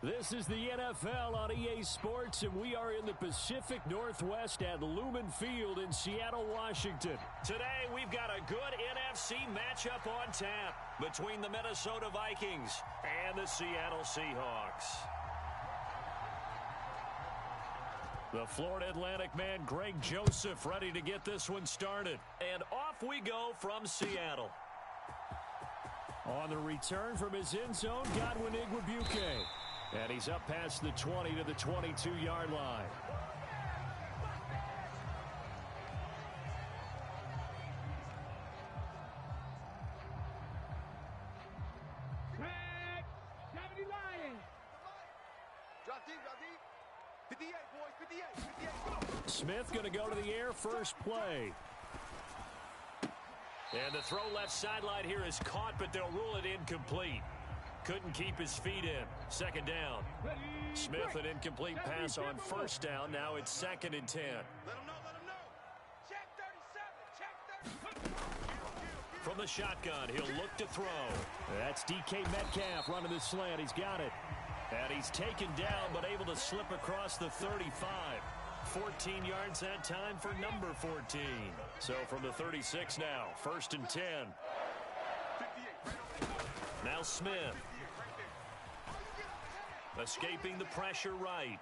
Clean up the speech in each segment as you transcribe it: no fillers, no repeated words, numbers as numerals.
This is the NFL on EA Sports, and we are in the Pacific Northwest at Lumen Field in Seattle, Washington. Today, we've got a good NFC matchup on tap between the Minnesota Vikings and the Seattle Seahawks. The Florida Atlantic man, Greg Joseph, ready to get this one started. And off we go from Seattle. On the return from his end zone, Godwin Igwebuike. And he's up past the 20 to the 22-yard line. Smith going to go to the air first play. And the throw left sideline here is caught, but they'll rule it incomplete. Couldn't keep his feet in. Second down. Smith, an incomplete pass on first down. Now it's 2nd and 10. Let him know. Check 37. From the shotgun, he'll look to throw. That's DK Metcalf running the slant. He's got it. And he's taken down, but able to slip across the 35. 14 yards that time for number 14. So from the 36 now, 1st and 10. Now Smith. Escaping the pressure right.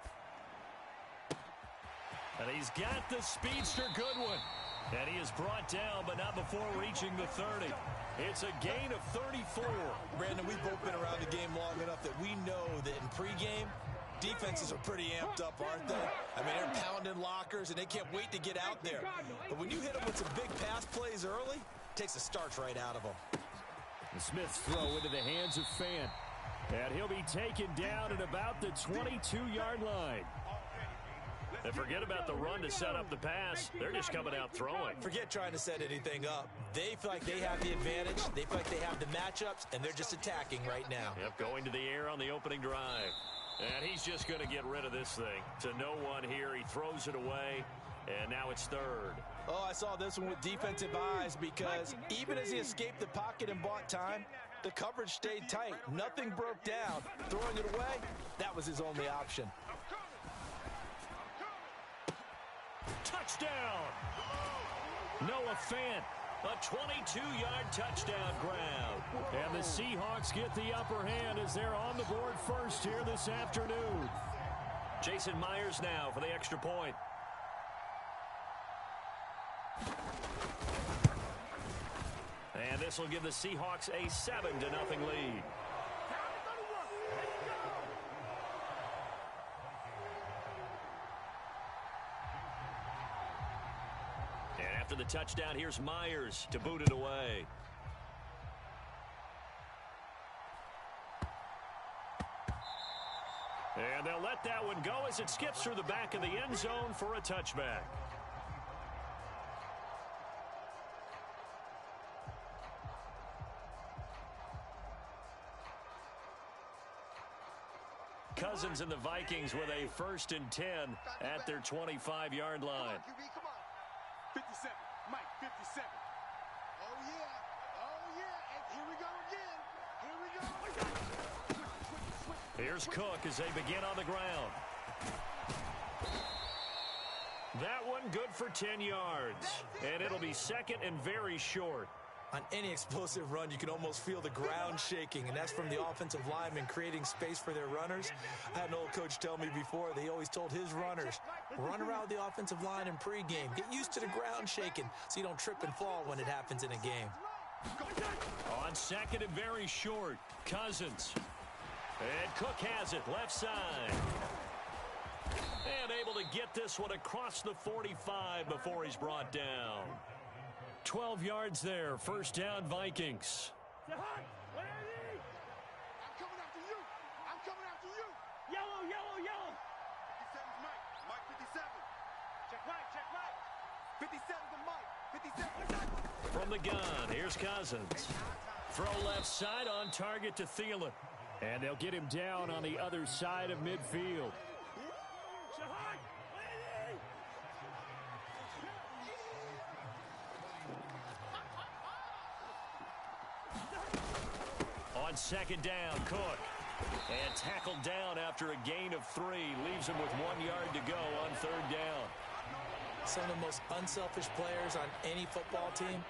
And he's got the speedster Goodwin. And he is brought down, but not before reaching the 30. It's a gain of 34. Brandon, we've both been around the game long enough that we know that in pregame, defenses are pretty amped up, aren't they? I mean, they're pounding lockers, and they can't wait to get out there. But when you hit them with some big pass plays early, it takes the starch right out of them. Smith's throw into the hands of Fant. And he'll be taken down at about the 22-yard line. And forget about the run to set up the pass. They're just coming out throwing. Forget trying to set anything up. They feel like they have the advantage. They feel like they have the matchups, and they're just attacking right now. Yep, going to the air on the opening drive. And he's just going to get rid of this thing. To no one here. He throws it away, and now it's 3rd. Oh, I saw this one with defensive eyes because even as he escaped the pocket and bought time, the coverage stayed tight. Nothing broke down. Throwing it away, that was his only option. Touchdown! Noah Fant, a 22-yard touchdown grab. And the Seahawks get the upper hand as they're on the board first here this afternoon. Jason Myers now for the extra point. And this will give the Seahawks a 7-0 lead. And after the touchdown, here's Myers to boot it away. And they'll let that one go as it skips through the back of the end zone for a touchback. Cousins and the Vikings with a 1st and 10 at their 25-yard line. Come on. 57. Mike, 57. Oh, yeah. And here we go again. Here's Cook as they begin on the ground. That one good for 10 yards. And it'll be 2nd and very short. On any explosive run, you can almost feel the ground shaking, and that's from the offensive linemen creating space for their runners. I had an old coach tell me before, they always told his runners, run around the offensive line in pregame. Get used to the ground shaking so you don't trip and fall when it happens in a game. On 2nd and very short, Cousins. And Cook has it, left side. And able to get this one across the 45 before he's brought down. 12 yards there. 1st down, Vikings. I'm coming after you. Yellow. 57's Mike. Mike 57. Check right. 57's Mike. 57. From the gun, here's Cousins. Throw left side on target to Thielen. And they'll get him down on the other side of midfield. On 2nd down, Cook. And tackled down after a gain of 3. Leaves him with 1 yard to go on 3rd down. Some of the most unselfish players on any football team,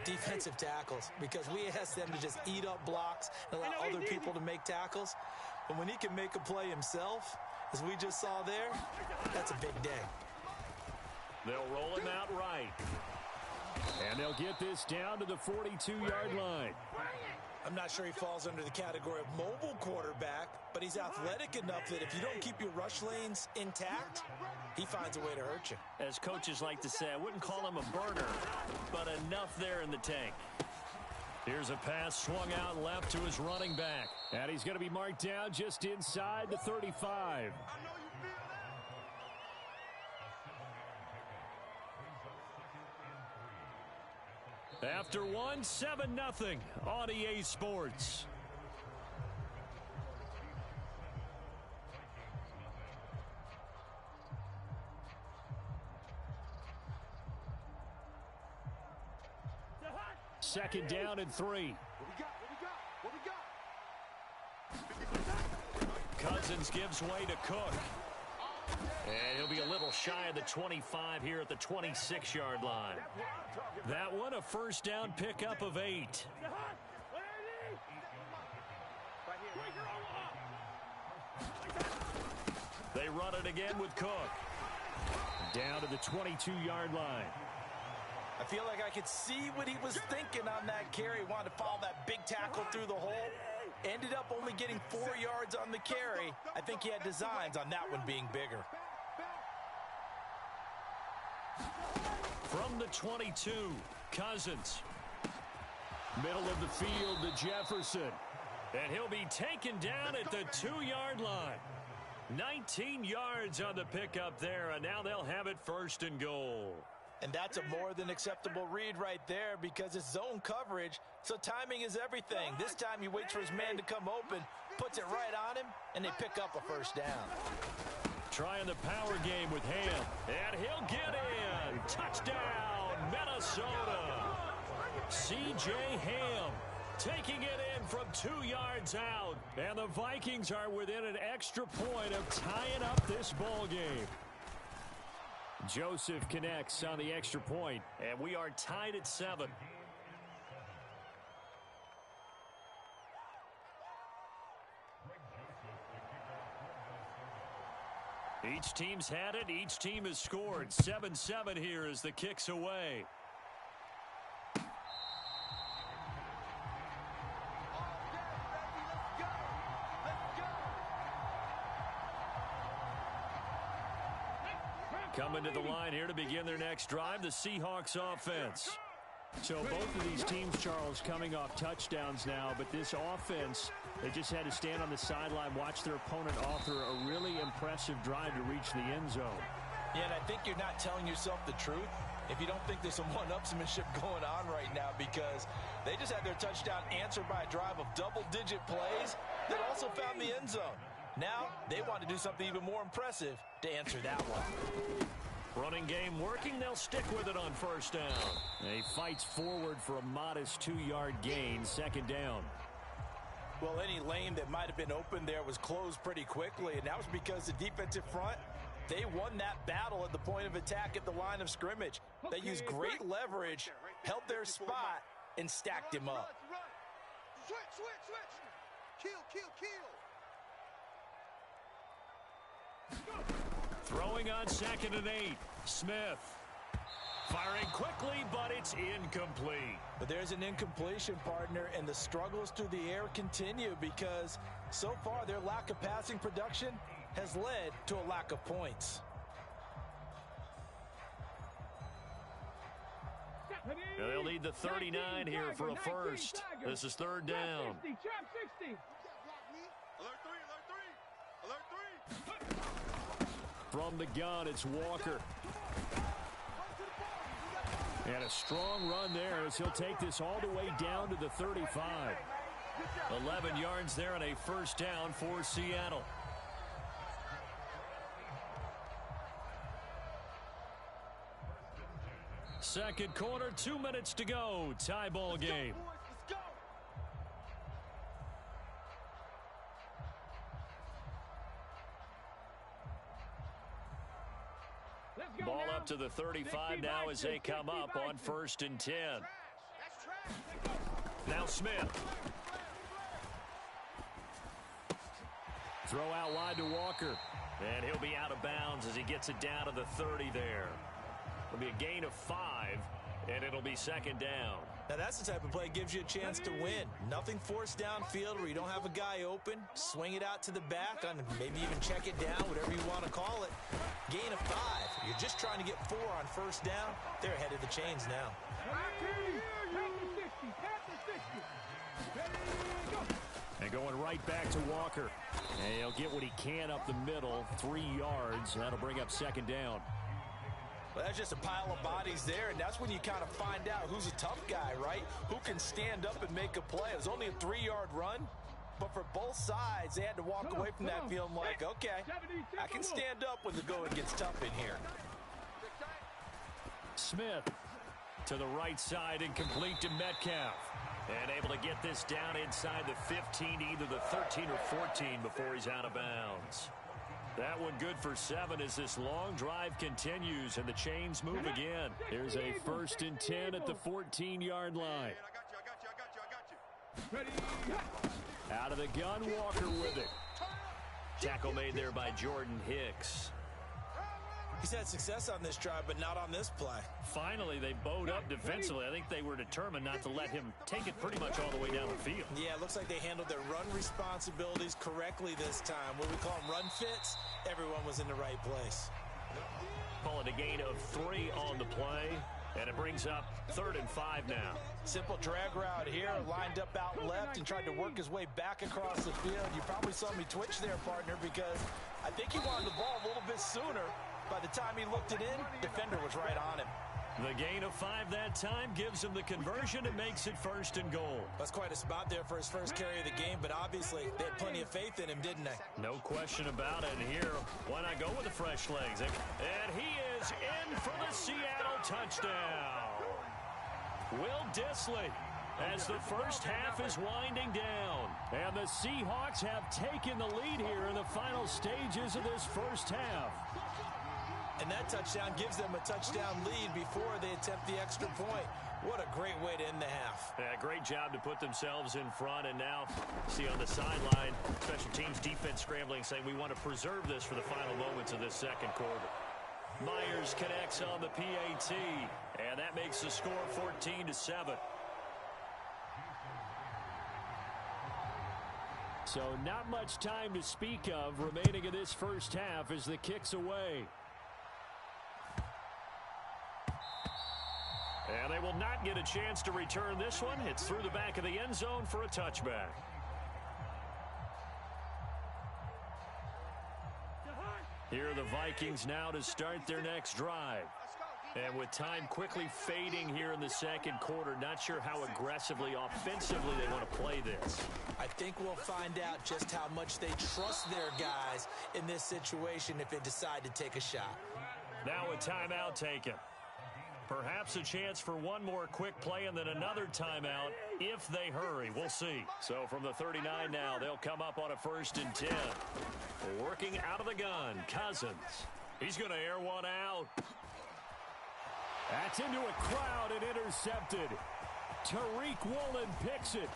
defensive tackles, because we ask them to just eat up blocks and allow other people to make tackles. But when he can make a play himself, as we just saw there, that's a big day. They'll roll him out right. And they'll get this down to the 42-yard line. I'm not sure he falls under the category of mobile quarterback, but he's athletic enough that if you don't keep your rush lanes intact, he finds a way to hurt you. As coaches like to say, I wouldn't call him a burner, but enough there in the tank. Here's a pass swung out left to his running back. And he's going to be marked down just inside the 35. After 1, 7-0 on EA Sports. Second down and 3. What we got? Cousins gives way to Cook. And he'll be a little shy of the 25 here at the 26-yard line. That one, a first down pickup of 8. They run it again with Cook. Down to the 22-yard line. I feel like I could see what he was thinking on that carry. Wanted to follow that big tackle through the hole. Ended up only getting 4 yards on the carry. I think he had designs on that one being bigger. From the 22, Cousins. Middle of the field to Jefferson. And he'll be taken down at the 2-yard line. 19 yards on the pickup there, and now they'll have it 1st and goal. And that's a more than acceptable read right there because it's zone coverage, so timing is everything. This time he waits for his man to come open, puts it right on him, and they pick up a first down. Trying the power game with Ham, and he'll get in. Touchdown, Minnesota. C.J. Ham taking it in from 2 yards out, and the Vikings are within an extra point of tying up this ball game. Joseph connects on the extra point, and we are tied at 7. Each team's had it. Each team has scored. 7-7 here as the kick's away. Coming to the line here to begin their next drive, the Seahawks offense. So both of these teams, Charles, coming off touchdowns now, but this offense, they just had to stand on the sideline, watch their opponent offer a really impressive drive to reach the end zone. Yeah, and I think you're not telling yourself the truth if you don't think there's some one-upsmanship going on right now, because they just had their touchdown answered by a drive of double-digit plays that also found the end zone. Now, they want to do something even more impressive to answer that one. Running game working. They'll stick with it on first down. He fights forward for a modest 2-yard gain. Second down. Well, any lane that might have been open there was closed pretty quickly, and that was because the defensive front, they won that battle at the point of attack at the line of scrimmage. They used great leverage, held their spot, and stacked him up. Switch. Kill. Throwing on 2nd and 8. Smith. Firing quickly, but it's incomplete. But there's an incompletion, partner, and the struggles through the air continue because so far their lack of passing production has led to a lack of points. Now they'll need the 39 here for a first. This is 3rd down. Alert 3. From the gun, it's Walker. And a strong run there as he'll take this all the way down to the 35. 11 yards there and a first down for Seattle. Second quarter, 2 minutes to go. Tie ball game. Ball up to the 35 now as they come up on 1st and 10. Now Smith. Throw out wide to Walker. And he'll be out of bounds as he gets it down to the 30 there. It'll be a gain of 5, and it'll be 2nd down. Now that's the type of play that gives you a chance to win. Nothing forced downfield where you don't have a guy open. Swing it out to the back, and maybe even check it down, whatever you want to call it. Gain of 5. You're just trying to get 4 on 1st down. They're ahead of the chains now. And going right back to Walker. And he'll get what he can up the middle, 3 yards. That'll bring up 2nd down. Well, that's just a pile of bodies there, and that's when you kind of find out who's a tough guy, right? Who can stand up and make a play. It was only a 3-yard run, but for both sides, they had to walk away from that feeling like, okay, I can stand up when the going gets tough in here. Smith to the right side and complete to Metcalf. And able to get this down inside the 15, either the 13 or 14 before he's out of bounds. That one good for 7 as this long drive continues and the chains move again. Here's a 1st and 10 at the 14-yard line. Out of the gun, Walker with it. Tackle made there by Jordan Hicks. He's had success on this drive, but not on this play. Finally, they bowed up defensively. I think they were determined not to let him take it pretty much all the way down the field. Yeah, it looks like they handled their run responsibilities correctly this time. What we call them run fits, everyone was in the right place. Call it a gain of 3 on the play, and it brings up 3rd and 5 now. Simple drag route here, lined up out left and tried to work his way back across the field. You probably saw me twitch there, partner, because I think he wanted the ball a little bit sooner. By the time he looked it in, defender was right on him. The gain of 5 that time gives him the conversion and makes it 1st and goal. That's quite a spot there for his first carry of the game, but obviously they had plenty of faith in him, didn't they? No question about it. And here, why not go with the fresh legs? And he is in for the Seattle touchdown. Will Dissly, as the first half is winding down. And the Seahawks have taken the lead here in the final stages of this first half. And that touchdown gives them a touchdown lead before they attempt the extra point. What a great way to end the half. Yeah, great job to put themselves in front. And now, see on the sideline, special teams defense scrambling, saying we want to preserve this for the final moments of this 2nd quarter. Myers connects on the PAT, and that makes the score 14-7. So not much time to speak of remaining in this first half as the kick's away. And they will not get a chance to return this one. It's through the back of the end zone for a touchback. Here are the Vikings now to start their next drive. And with time quickly fading here in the 2nd quarter, not sure how aggressively, offensively they want to play this. I think we'll find out just how much they trust their guys in this situation if they decide to take a shot. Now a timeout taken. Perhaps a chance for one more quick play and then another timeout if they hurry. We'll see. So from the 39 now, they'll come up on a 1st and 10. Working out of the gun, Cousins. He's going to air one out. That's into a crowd and intercepted. Tariq Woolen picks it.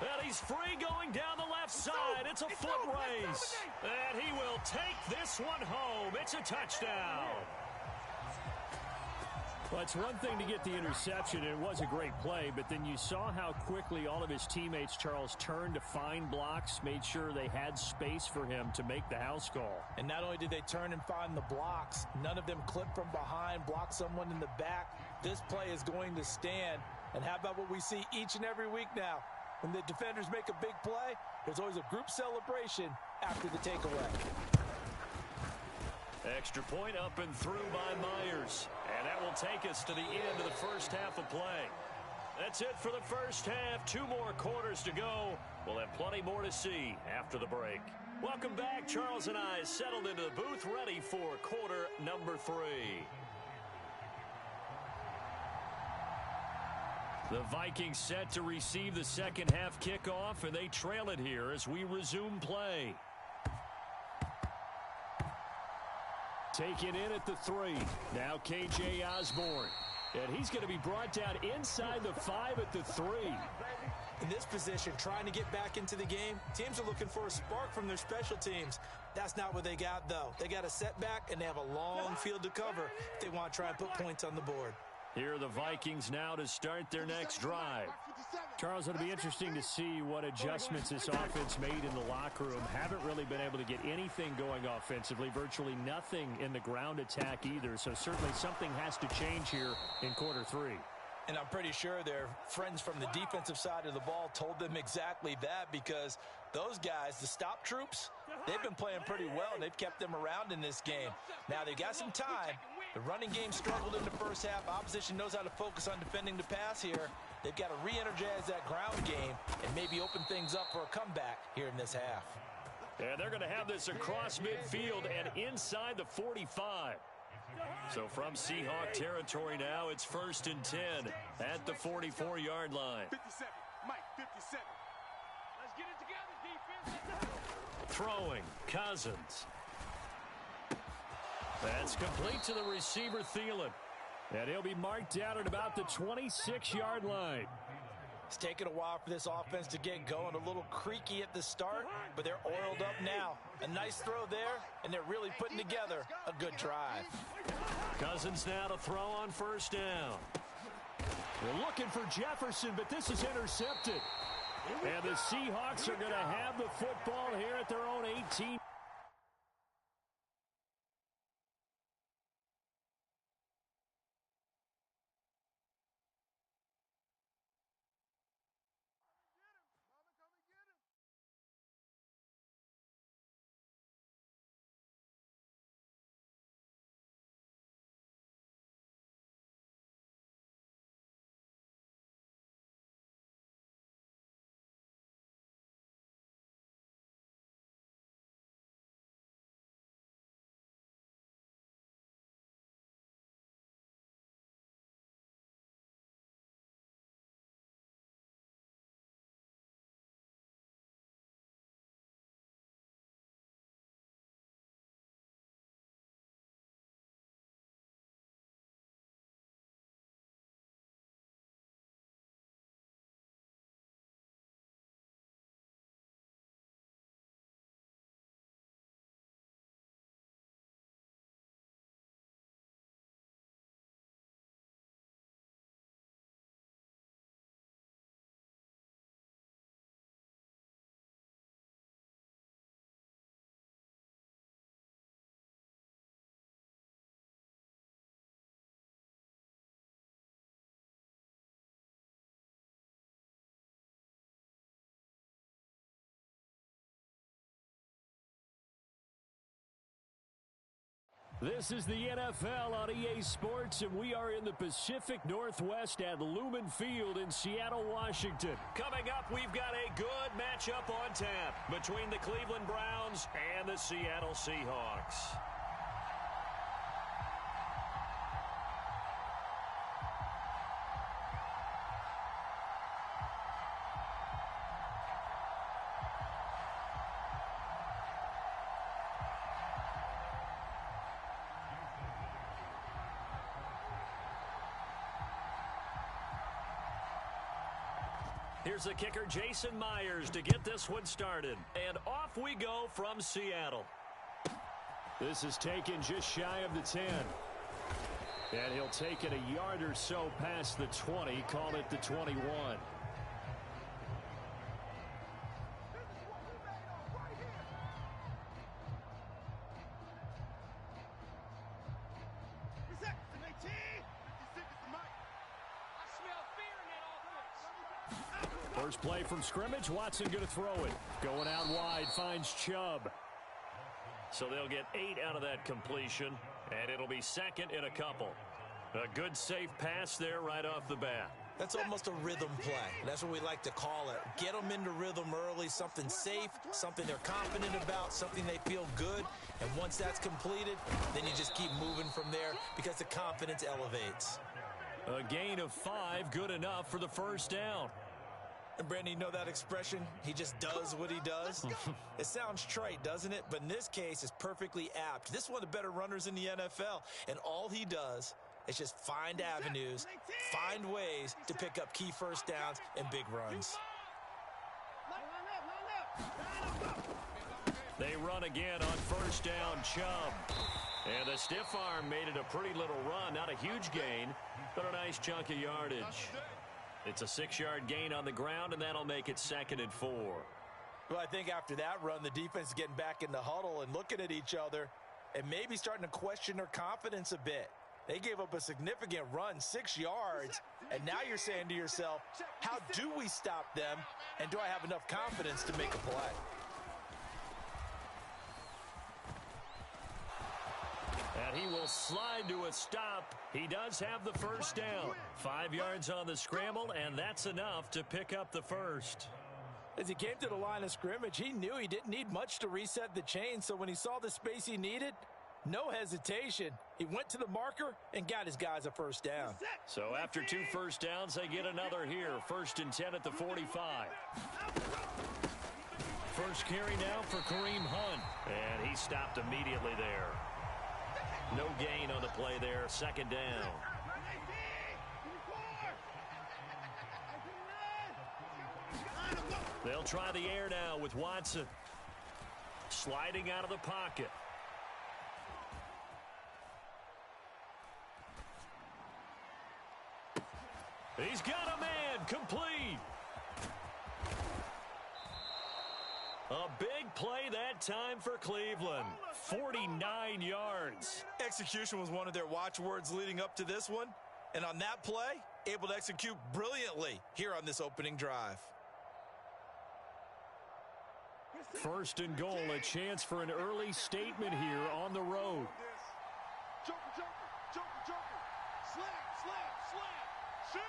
And he's free going down the left side. It's a foot race. And he will take this one home. It's a touchdown. Well, it's one thing to get the interception, and it was a great play, but then you saw how quickly all of his teammates, Charles, turned to find blocks, made sure they had space for him to make the house call. And not only did they turn and find the blocks, none of them clipped from behind, blocked someone in the back. This play is going to stand. And how about what we see each and every week now? When the defenders make a big play, there's always a group celebration after the takeaway. Extra point up and through by Myers. And that will take us to the end of the first half of play. That's it for the first half. 2 more quarters to go. We'll have plenty more to see after the break. Welcome back. Charles and I settled into the booth ready for quarter number 3. The Vikings set to receive the second half kickoff, and they trail it here as we resume play. Taken in at the 3. Now K.J. Osborne. And he's going to be brought down inside the 5 at the 3. In this position, trying to get back into the game, teams are looking for a spark from their special teams. That's not what they got, though. They got a setback, and they have a long field to cover if they want to try and put points on the board. Here are the Vikings now to start their next drive. Charles, it'll be interesting to see what adjustments this offense made in the locker room. Haven't really been able to get anything going offensively, virtually nothing in the ground attack either. So certainly something has to change here in quarter 3. And I'm pretty sure their friends from the defensive side of the ball told them exactly that, because those guys, the stop troops, they've been playing pretty well, and they've kept them around in this game. Now, they've got some time. The running game struggled in the first half. Opposition knows how to focus on defending the pass here. They've got to re-energize that ground game and maybe open things up for a comeback here in this half. And they're going to have this across midfield and inside the 45. So from Seahawk territory now, it's 1st and 10 at the 44-yard line. 57. Mike, 57. Let's get it together, defense. Throwing, Cousins. That's complete to the receiver, Thielen. And he'll be marked down at about the 26-yard line. It's taken a while for this offense to get going. A little creaky at the start, but they're oiled up now. A nice throw there, and they're really putting together a good drive. Cousins now to throw on 1st down. They're looking for Jefferson, but this is intercepted. And the Seahawks are going to have the football here at their own 18. This is the NFL on EA Sports, and we are in the Pacific Northwest at Lumen Field in Seattle, Washington. Coming up, we've got a good matchup on tap between the Cleveland Browns and the Seattle Seahawks. Here's the kicker, Jason Myers, to get this one started. And off we go from Seattle. This is taken just shy of the 10. And he'll take it a yard or so past the 20, call it the 21. First play from scrimmage, Watson going to throw it. Going out wide, finds Chubb. So they'll get 8 out of that completion, and it'll be second in a couple. A good safe pass there right off the bat. That's almost a rhythm play. That's what we like to call it. Get them into rhythm early, something safe, something they're confident about, something they feel good. And once that's completed, then you just keep moving from there because the confidence elevates. A gain of 5, good enough for the first down. And Brandon, you know that expression? He just does what he does? It sounds trite, doesn't it? But in this case, it's perfectly apt. This is one of the better runners in the NFL, and all he does is just find avenues, find ways to pick up key first downs and big runs. They run again on first down, Chubb. And the stiff arm made it a pretty little run. Not a huge gain, but a nice chunk of yardage. It's a 6-yard gain on the ground, and that'll make it 2nd and 4. Well, I think after that run, the defense is getting back in the huddle and looking at each other and maybe starting to question their confidence a bit. They gave up a significant run, 6 yards, and now you're saying to yourself, how do we stop them, and do I have enough confidence to make a play? And he will slide to a stop. He does have the first down. 5 yards on the scramble, and that's enough to pick up the first. As he came to the line of scrimmage, he knew he didn't need much to reset the chain, so when he saw the space he needed, no hesitation. He went to the marker and got his guys a first down. So after 2 first downs, they get another here. 1st and 10 at the 45. First carry now for Kareem Hunt. And he stopped immediately there. No gain on the play there. 2nd down. They'll try the air now with Watson. Sliding out of the pocket. He's got a man. Complete. A big play that time for Cleveland. 49 yards. Execution was one of their watchwords leading up to this one. And on that play, able to execute brilliantly here on this opening drive. 1st and goal, a chance for an early statement here on the road. Joker, Joker, Joker, Joker. Slap, slap, slap. Shoot.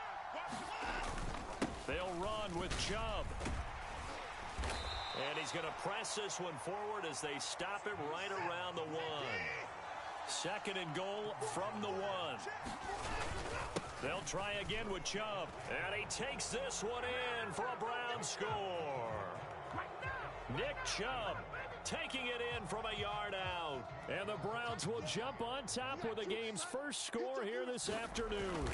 They'll run with Chubb. And he's going to press this one forward as they stop it right around the 1. 2nd and goal from the 1. They'll try again with Chubb. And he takes this one in for a Brown score. Nick Chubb taking it in from a yard out. And the Browns will jump on top with the game's first score here this afternoon.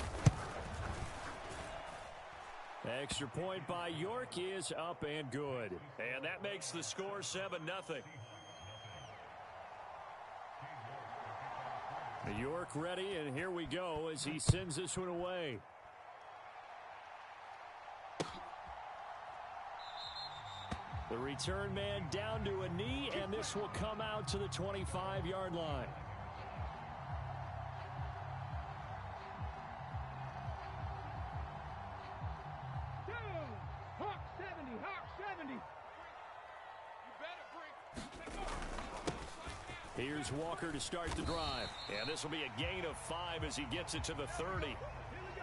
Extra point by York is up and good. And that makes the score 7-0. York ready, and here we go as he sends this one away. The return man down to a knee, and this will come out to the 25-yard line. Hawk 70, Hawk 70. You better bring. Here's Walker to start the drive. And this will be a gain of 5 as he gets it to the 30.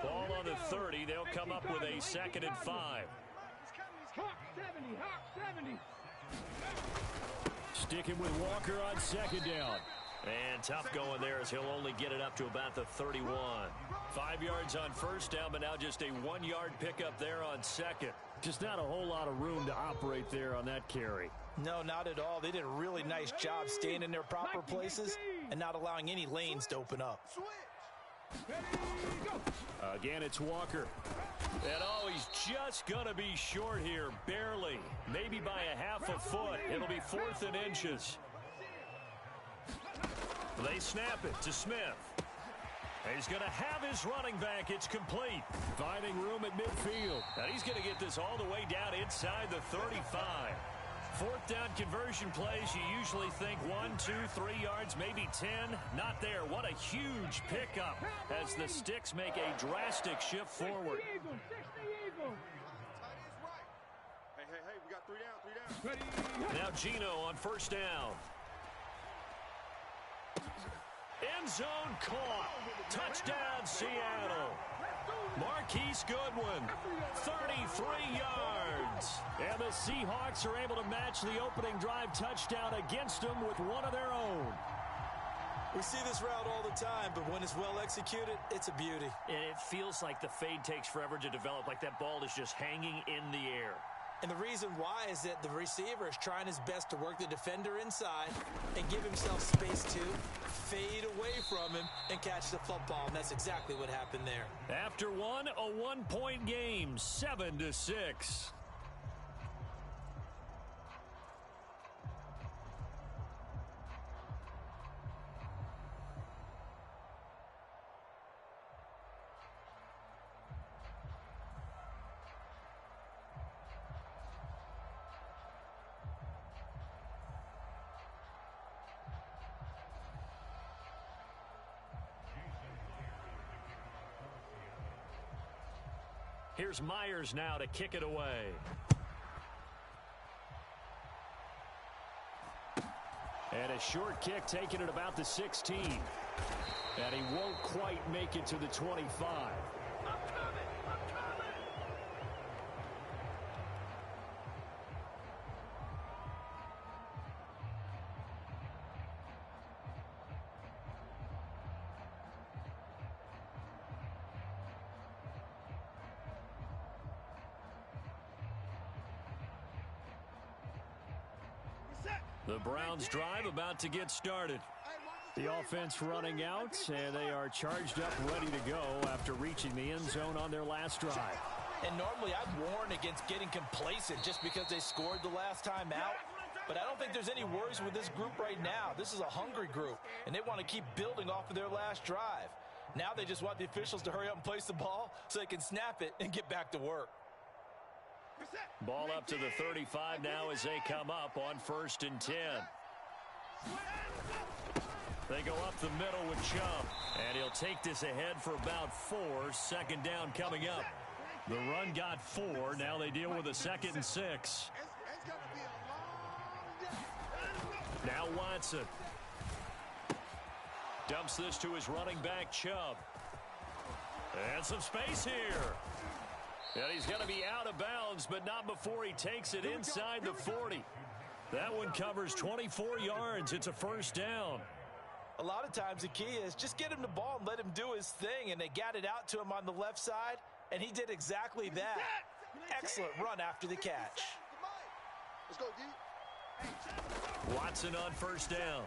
Ball on the 30. They'll come up with a 2nd and 5. Hawk 70, Hawk 70. Sticking with Walker on 2nd down. And tough going there as he'll only get it up to about the 31. 5 yards on 1st down, but now just a 1-yard pickup there on 2nd. Just not a whole lot of room to operate there on that carry. No, not at all. They did a really nice job staying in their proper places and not allowing any lanes to open up. Again, it's Walker. And oh, he's just going to be short here, barely. Maybe by a half a foot. It'll be 4th and inches. They snap it to Smith. And he's going to have his running back. It's complete. Finding room at midfield. And he's going to get this all the way down inside the 35. 4th down conversion plays, you usually think 1, 2, 3 yards, maybe 10. Not there. What a huge pickup as the Sticks make a drastic shift forward. Hey, we got 3 down, 3 down. Now Gino on 1st down. End zone caught. Touchdown, Seattle. Marquise Goodwin, 33 yards. And the Seahawks are able to match the opening drive touchdown against them with one of their own. We see this route all the time, but when it's well executed, it's a beauty. It feels like the fade takes forever to develop, like that ball is just hanging in the air. And the reason why is that the receiver is trying his best to work the defender inside and give himself space to fade away from him and catch the football, and that's exactly what happened there. After one, a one-point game, 7-6. Here's Myers now to kick it away. And a short kick taken at about the 16. And he won't quite make it to the 25. The Browns drive about to get started. The offense running out, and they are charged up, ready to go after reaching the end zone on their last drive. And normally I'd warn against getting complacent just because they scored the last time out. But I don't think there's any worries with this group right now. This is a hungry group, and they want to keep building off of their last drive. Now they just want the officials to hurry up and place the ball so they can snap it and get back to work. Ball up to the 35 now as they come up on 1st and 10. They go up the middle with Chubb, and he'll take this ahead for about 4. 2nd down coming up. The run got 4. Now they deal with a 2nd and 6. Now Watson dumps this to his running back Chubb, and some space here. And he's going to be out of bounds, but not before he takes it inside the 40. That one covers 24 yards. It's a 1st down. A lot of times the key is just get him the ball and let him do his thing, and they got it out to him on the left side, and he did exactly that. Excellent run after the catch. Let's go, D. Watson on 1st down.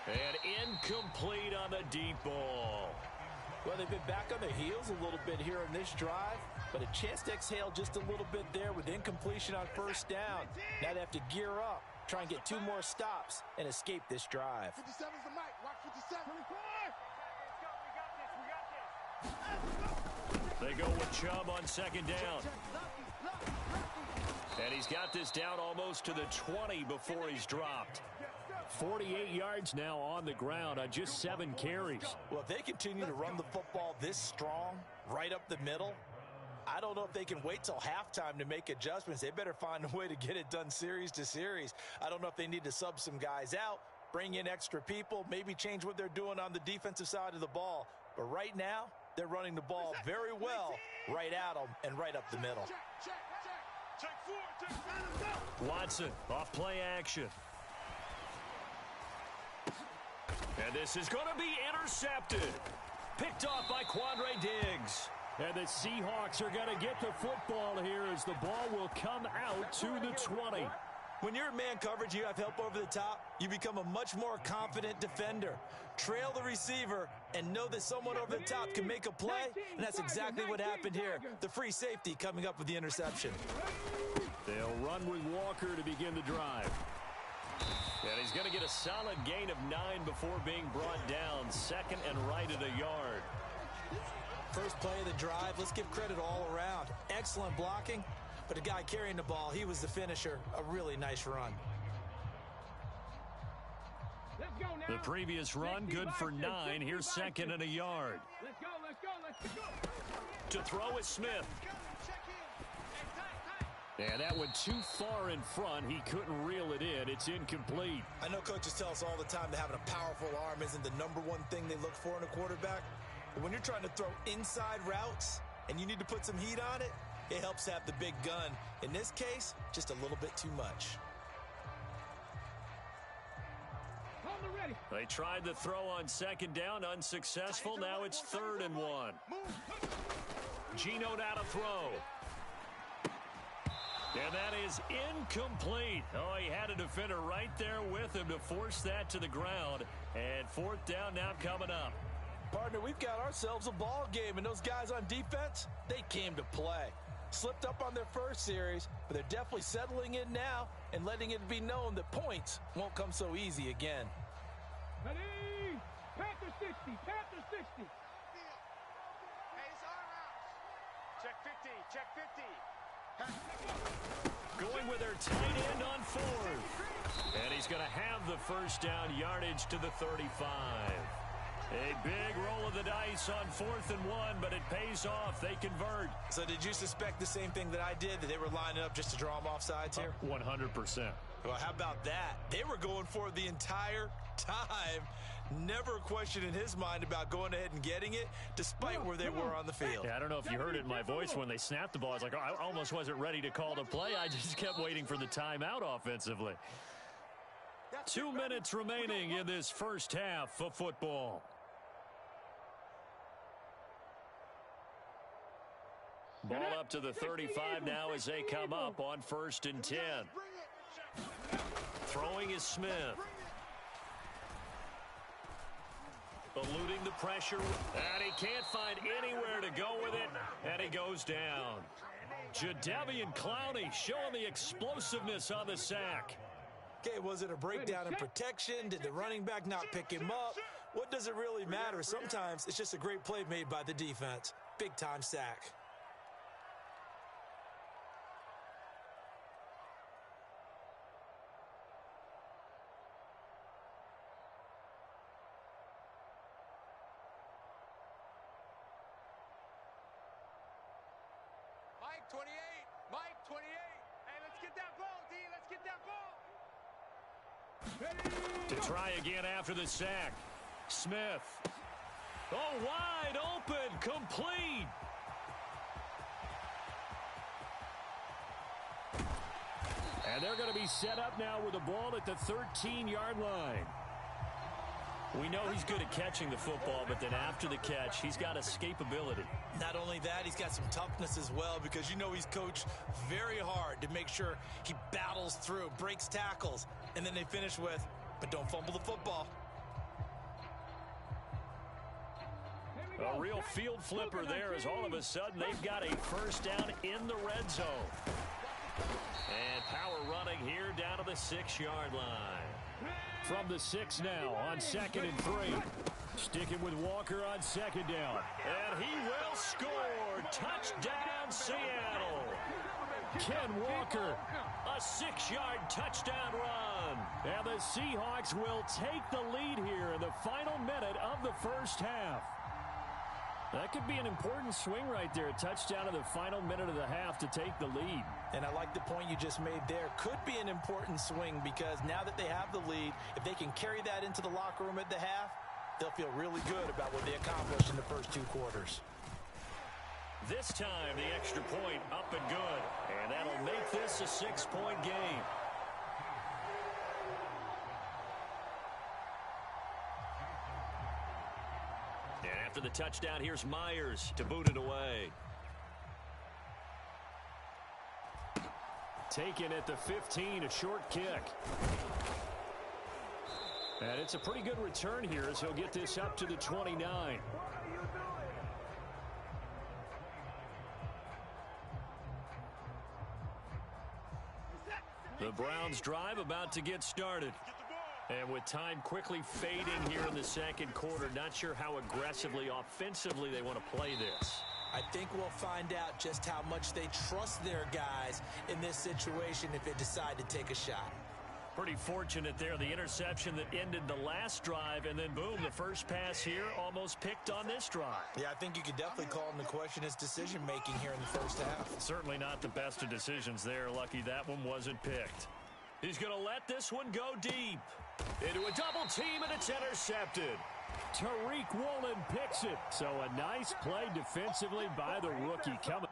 And incomplete on the deep ball. Well, they've been back on their heels a little bit here on this drive, but a chance to exhale just a little bit there with incompletion on 1st down. Now they have to gear up, try and get 2 more stops, and escape this drive. 57's the mic. Watch 57. They go with Chubb on 2nd down. And he's got this down almost to the 20 before he's dropped. 48 yards now on the ground on just 7 carries. Well, if they continue to run the football this strong, right up the middle, I don't know if they can wait till halftime to make adjustments. They better find a way to get it done series to series. I don't know if they need to sub some guys out, bring in extra people, maybe change what they're doing on the defensive side of the ball. But right now, they're running the ball very well right at them and right up the middle. Watson off play action. And this is going to be intercepted. Picked off by Quandre Diggs. And the Seahawks are going to get the football here as the ball will come out to the 20. When you're in man coverage, you have help over the top, you become a much more confident defender. Trail the receiver and know that someone over the top can make a play, and that's exactly what happened here. The free safety coming up with the interception. They'll run with Walker to begin the drive. And he's going to get a solid gain of 9 before being brought down. 2nd and right at a yard. First play of the drive, let's give credit all around. Excellent blocking, but the guy carrying the ball, he was the finisher. A really nice run. The previous run, good for 9. Here's 2nd and a yard. Let's go. To throw is Smith. And that went too far in front. He couldn't reel it in. It's incomplete. I know coaches tell us all the time that having a powerful arm isn't the #1 thing they look for in a quarterback. But when you're trying to throw inside routes and you need to put some heat on it, it helps to have the big gun. In this case, just a little bit too much. ready. They tried the throw on second down, unsuccessful. Now it's 3rd and 1. Geno now to throw. And that is incomplete. Oh, he had a defender right there with him to force that to the ground. And 4th down now coming up. Partner, we've got ourselves a ball game, and those guys on defense, they came to play. Slipped up on their first series, but they're definitely settling in now and letting it be known that points won't come so easy again. Ready. Panther 60. Panther 60. Hey, it's our house. Check 50. Check 50. Going with their tight end on 4th. And he's going to have the first down yardage to the 35. A big roll of the dice on 4th and 1, but it pays off. They convert. So did you suspect the same thing that I did, that they were lining up just to draw them off sides here? 100%. Well, how about that? They were going for it the entire time. Never a question in his mind about going ahead and getting it, despite where they were on the field. Yeah, I don't know if you heard it in my voice when they snapped the ball. I was like, oh, I almost wasn't ready to call the play. I just kept waiting for the timeout offensively. 2 minutes remaining in this first half of football. Ball up to the 35 now as they come up on 1st and 10. Throwing is Smith. Eluding the pressure, and he can't find anywhere to go with it, and he goes down. Jadeveon Clowney showing the explosiveness on the sack. Okay, was it a breakdown in protection? Did the running back not pick him up? What does it really matter? Sometimes it's just a great play made by the defense. Big-time sack. Mike 28. Mike 28. Hey, let's get that ball, D. Let's get that ball. To try again after the sack. Smith. Oh, wide open. Complete. And they're going to be set up now with the ball at the 13-yard line. We know he's good at catching the football, but then after the catch, he's got escapability. Not only that, he's got some toughness as well, because you know he's coached very hard to make sure he battles through, breaks tackles, and then they finish with, but don't fumble the football. A real field flipper there, as all of a sudden they've got a first down in the red zone. And power running here down to the 6-yard line. From the 6 now on 2nd and 3. Sticking with Walker on 2nd down. And he will score. Touchdown, Seattle. Ken Walker. A 6-yard touchdown run. And the Seahawks will take the lead here in the final minute of the first half. That could be an important swing right there. A touchdown in the final minute of the half to take the lead. And I like the point you just made there. Could be an important swing, because now that they have the lead, if they can carry that into the locker room at the half, they'll feel really good about what they accomplished in the first 2 quarters. This time, the extra point up and good. And that'll make this a 6-point game. And after the touchdown, here's Myers to boot it away. Taken at the 15, a short kick. And it's a pretty good return here as he'll get this up to the 29. The Browns drive about to get started. And with time quickly fading here in the second quarter, not sure how aggressively, offensively they want to play this. I think we'll find out just how much they trust their guys in this situation if they decide to take a shot. Pretty fortunate there, the interception that ended the last drive, and then boom, the first pass here almost picked on this drive. Yeah, I think you could definitely call into question his decision-making here in the first half. Certainly not the best of decisions there. Lucky that one wasn't picked. He's going to let this one go deep. Into a double team, and it's intercepted. Tariq Woolen picks it. So a nice play defensively by the rookie coming.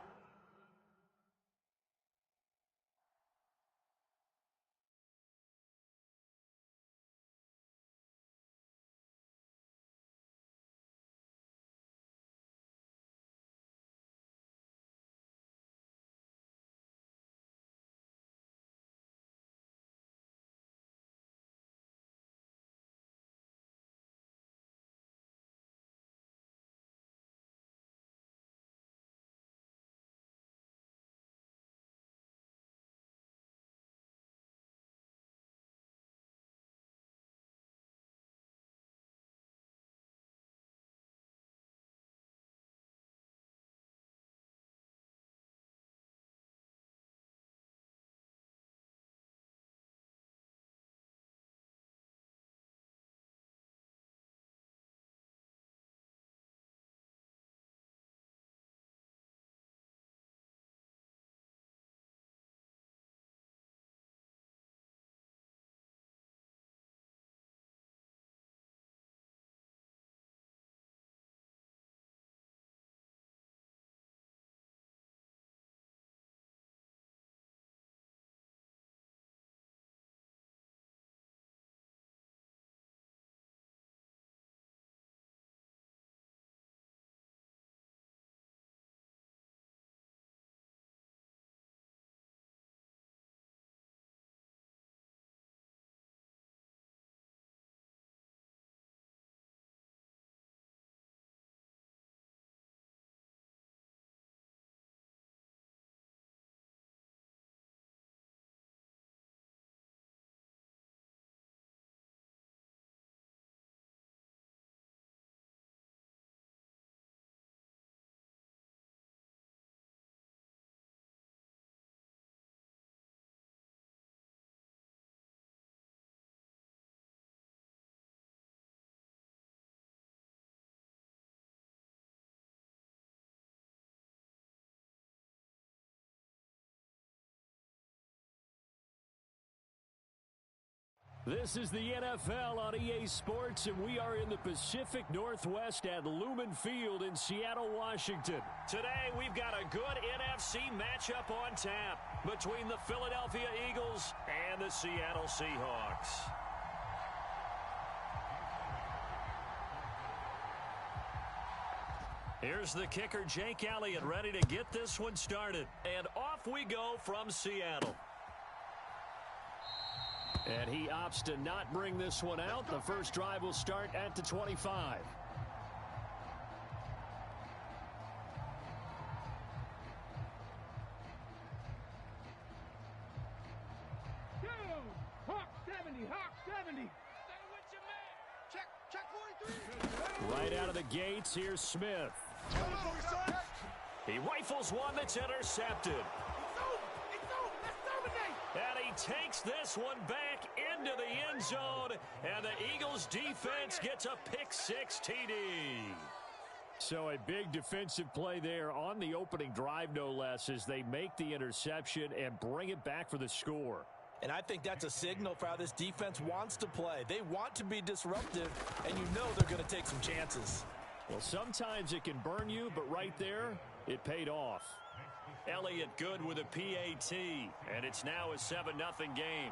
This is the NFL on EA Sports, and we are in the Pacific Northwest at Lumen Field in Seattle, Washington. Today, we've got a good NFC matchup on tap between the Philadelphia Eagles and the Seattle Seahawks. Here's the kicker, Jake Elliott, ready to get this one started. And off we go from Seattle. And he opts to not bring this one out. The first drive will start at the 25. Go! Hawk 70, Hawk 70. Stay with your man. Check 43. Right out of the gates, here's Smith. He rifles one that's intercepted. And he takes this one back into the end zone, and the Eagles defense gets a pick-6 TD. So a big defensive play there on the opening drive, no less, as they make the interception and bring it back for the score. And I think that's a signal for how this defense wants to play. They want to be disruptive, and you know they're going to take some chances. Well, sometimes it can burn you, but right there, it paid off. Elliott good with a PAT, and it's now a 7-0 game.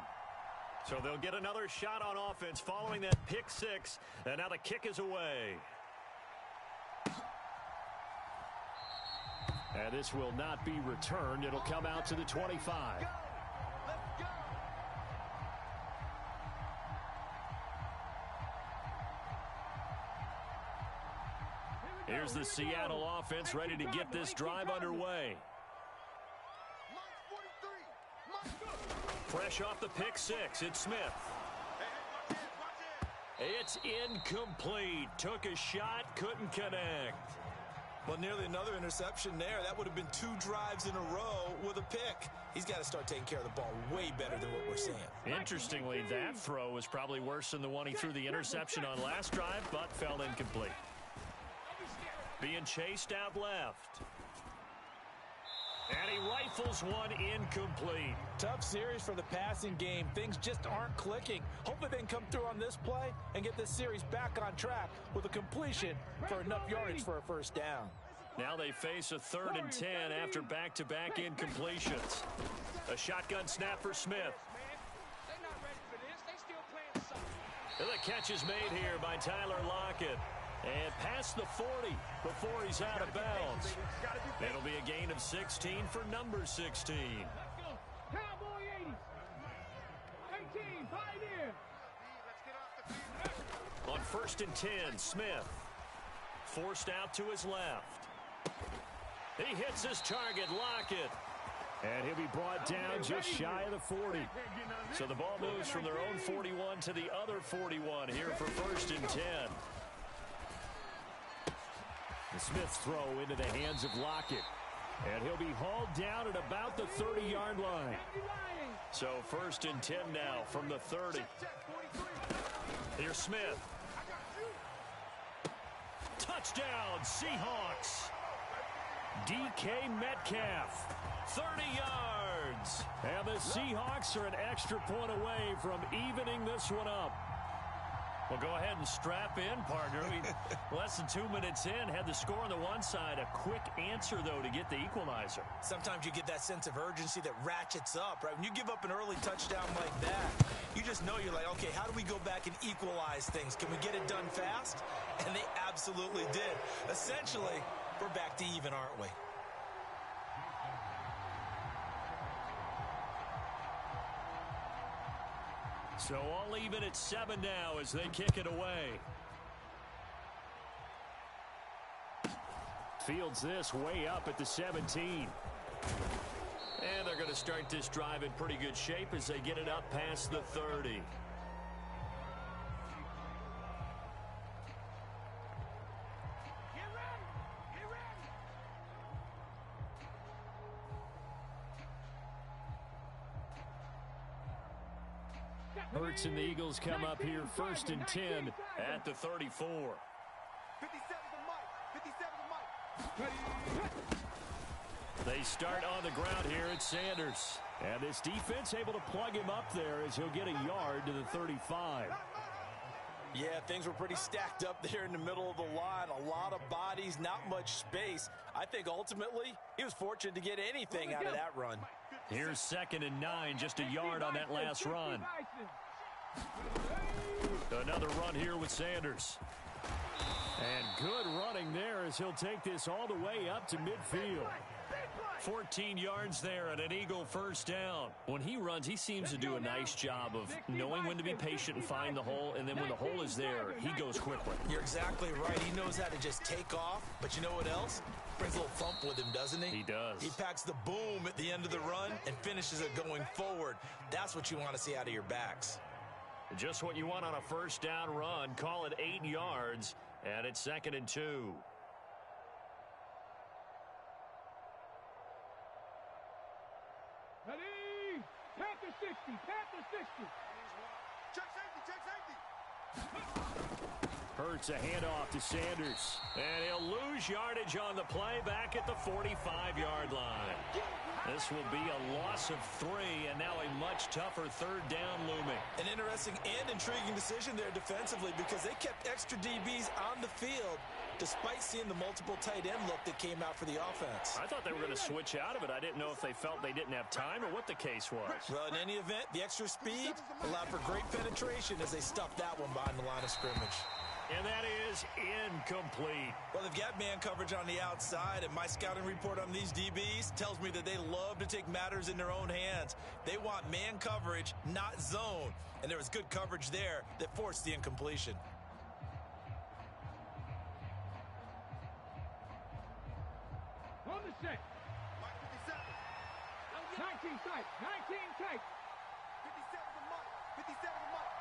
So they'll get another shot on offense following that pick-6, and now the kick is away. And this will not be returned. It'll come out to the 25. Here's the Seattle offense ready to get this drive underway. Fresh off the pick-6, it's Smith. It's incomplete. Took a shot, couldn't connect. Well, nearly another interception there. That would have been 2 drives in a row with a pick. He's got to start taking care of the ball way better than what we're seeing. Interestingly, that throw was probably worse than the one he threw the interception on last drive, but fell incomplete. Being chased out left. And he rifles one incomplete. Tough series for the passing game. Things just aren't clicking. Hopefully they can come through on this play and get this series back on track with a completion for enough yardage for a first down. Now they face a 3rd and 10 after back-to-back incompletions. A shotgun snap for Smith. They're not ready for this. They still playing soft. And the catch is made here by Tyler Lockett. And past the 40 before he's out of bounds. It'll be a gain of 16 for number 16. Let's go. Cowboy 80. 18, Pioneer. On 1st and 10, Smith. Forced out to his left. He hits his target, Lockett. And he'll be brought down just shy of the 40. So the ball moves from their own 41 to the other 41 here for 1st and 10. The Smith's throw into the hands of Lockett. And he'll be hauled down at about the 30-yard line. So 1st and 10 now from the 30. Here's Smith. Touchdown, Seahawks. DK Metcalf, 30 yards. And the Seahawks are an extra point away from evening this one up. Well, go ahead and strap in, partner. Less than 2 minutes in, had the score on the one side. A quick answer, though, to get the equalizer. Sometimes you get that sense of urgency that ratchets up, right? When you give up an early touchdown like that, you just know you're like, okay, how do we go back and equalize things? Can we get it done fast? And they absolutely did. Essentially, we're back to even, aren't we? So all even at 7 now as they kick it away. Fields this way up at the 17. And they're going to start this drive in pretty good shape as they get it up past the 30. Hurts and the Eagles come up here 1st and 10 at the 34. 57 the mic. 57 the mic. They They start on the ground here at Sanders. And this defense able to plug him up there as he'll get a yard to the 35. Yeah, things were pretty stacked up there in the middle of the line. A lot of bodies, not much space. I think ultimately he was fortunate to get anything out of that run. Here's 2nd and 9, just a yard on that last run. Another run here with Sanders. And good running there as he'll take this all the way up to midfield. 14 yards there and an Eagle first down. When he runs, he seems to do a nice job of knowing when to be patient and find the hole, and then when the hole is there, he goes quickly. You're exactly right. He knows how to just take off, but you know what else? Brings a little thump with him, doesn't he? He does. He packs the boom at the end of the run and finishes it going forward. That's what you want to see out of your backs. Just what you want on a first down run. Call it 8 yards, and it's 2nd and 2. Ready? Panther 60, Panther 60. Check safety, check safety. Hurts a handoff to Sanders. And he'll lose yardage on the play back at the 45-yard line. This will be a loss of 3, and now a much tougher 3rd down looming. An interesting and intriguing decision there defensively because they kept extra DBs on the field despite seeing the multiple tight end look that came out for the offense. I thought they were going to switch out of it. I didn't know if they felt they didn't have time or what the case was. Well, in any event, the extra speed allowed for great penetration as they stuffed that one behind the line of scrimmage. And that is incomplete. Well, they've got man coverage on the outside, and my scouting report on these DBs tells me that they love to take matters in their own hands. They want man coverage, not zone. And there was good coverage there that forced the incompletion. On the set. 19 tight, 19 tight. 57 the mark, 57 the mark.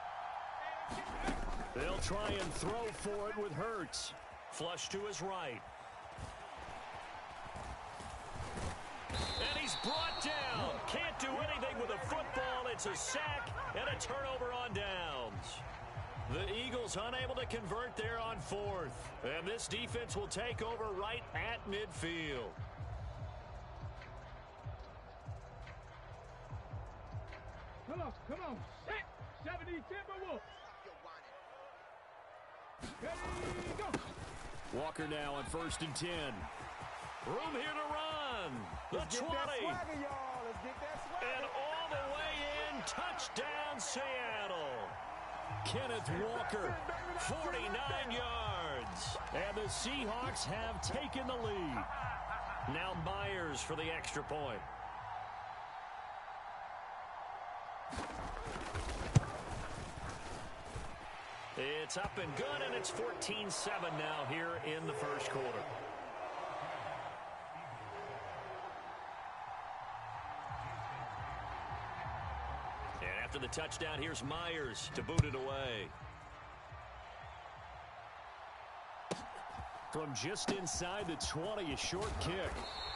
They'll try and throw for it with Hurts. Flush to his right. And he's brought down. Can't do anything with a football. It's a sack and a turnover on downs. The Eagles unable to convert there on 4th. And this defense will take over right at midfield. Come on, set. 70 Timberwolves. Ready, go. Walker now on 1st and 10. Room here to run. The 20. And all the way in. Touchdown, Seattle. Kenneth Walker, 49 yards. And the Seahawks have taken the lead. Now Myers for the extra point. It's up and good, and it's 14-7 now here in the first quarter. And after the touchdown, here's Myers to boot it away. From just inside the 20, a short kick.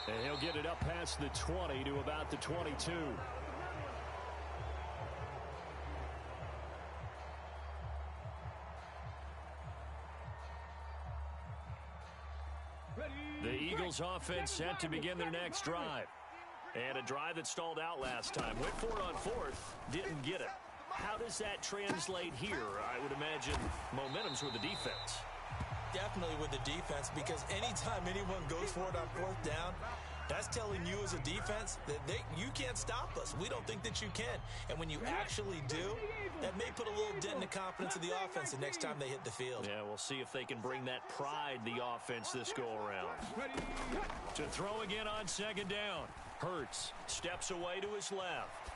And he'll get it up past the 20 to about the 22. The Eagles offense set to begin their next drive. And a drive that stalled out last time. Went for it on 4th, didn't get it. How does that translate here? I would imagine momentum's with the defense. Definitely with the defense, because anytime anyone goes for it on 4th down, that's telling you as a defense that you can't stop us. We don't think that you can. And when you actually do, that may put a little dent in the confidence of the offense the next time they hit the field. Yeah, we'll see if they can bring that pride, the offense, this go-around. To throw again on 2nd down. Hurts steps away to his left.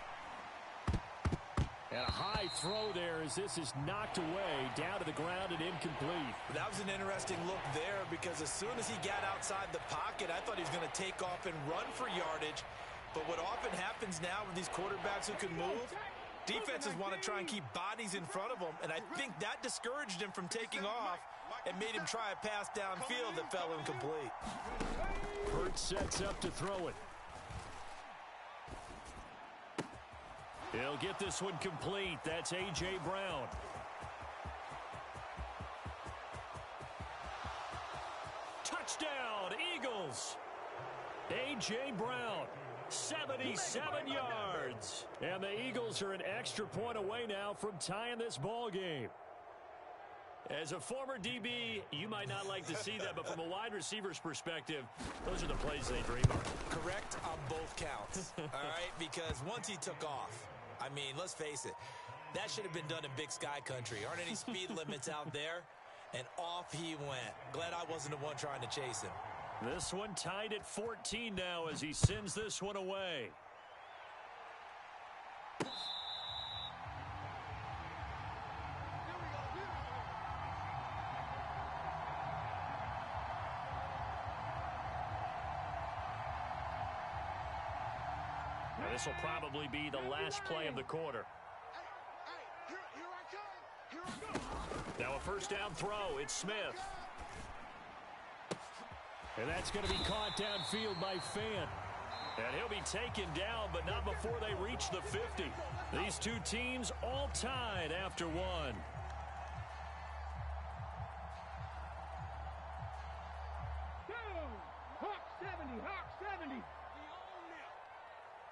And a high throw there as this is knocked away, down to the ground and incomplete. That was an interesting look there because as soon as he got outside the pocket, I thought he was going to take off and run for yardage. But what often happens now with these quarterbacks who can move, defenses want to try and keep bodies in front of them, and I think that discouraged him from taking off and made him try a pass downfield that fell incomplete. Hurts sets up to throw it. He'll get this one complete. That's A.J. Brown. Touchdown, Eagles. A.J. Brown, 77 yards. And the Eagles are an extra point away now from tying this ball game. As a former DB, you might not like to see that, but from a wide receiver's perspective, those are the plays they dream of. Correct on both counts, all right? Because once he took off, I mean, let's face it, that should have been done in Big Sky Country. Aren't any speed limits out there? And off he went. Glad I wasn't the one trying to chase him. This one tied at 14 now as he sends this one away. Now this will probably be the last play of the quarter. Now a first down throw. It's Smith. And that's going to be caught downfield by Fant. And he'll be taken down, but not before they reach the 50. These two teams all tied after one. Hawk 70, Hawk 70.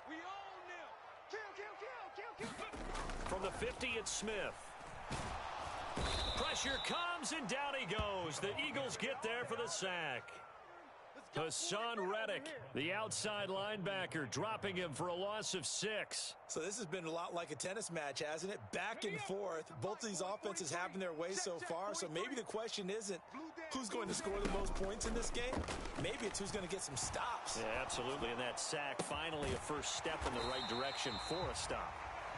We own them. Kill. From the 50, it's Smith. Pressure comes, and down he goes. The Eagles get there for the sack. Hassan Reddick, the outside linebacker, dropping him for a loss of 6. So this has been a lot like a tennis match, hasn't it? Back and forth. Both of these offenses having their way so far. So maybe the question isn't who's going to score the most points in this game. Maybe it's who's going to get some stops. Yeah, absolutely. And that sack, finally a first step in the right direction for a stop.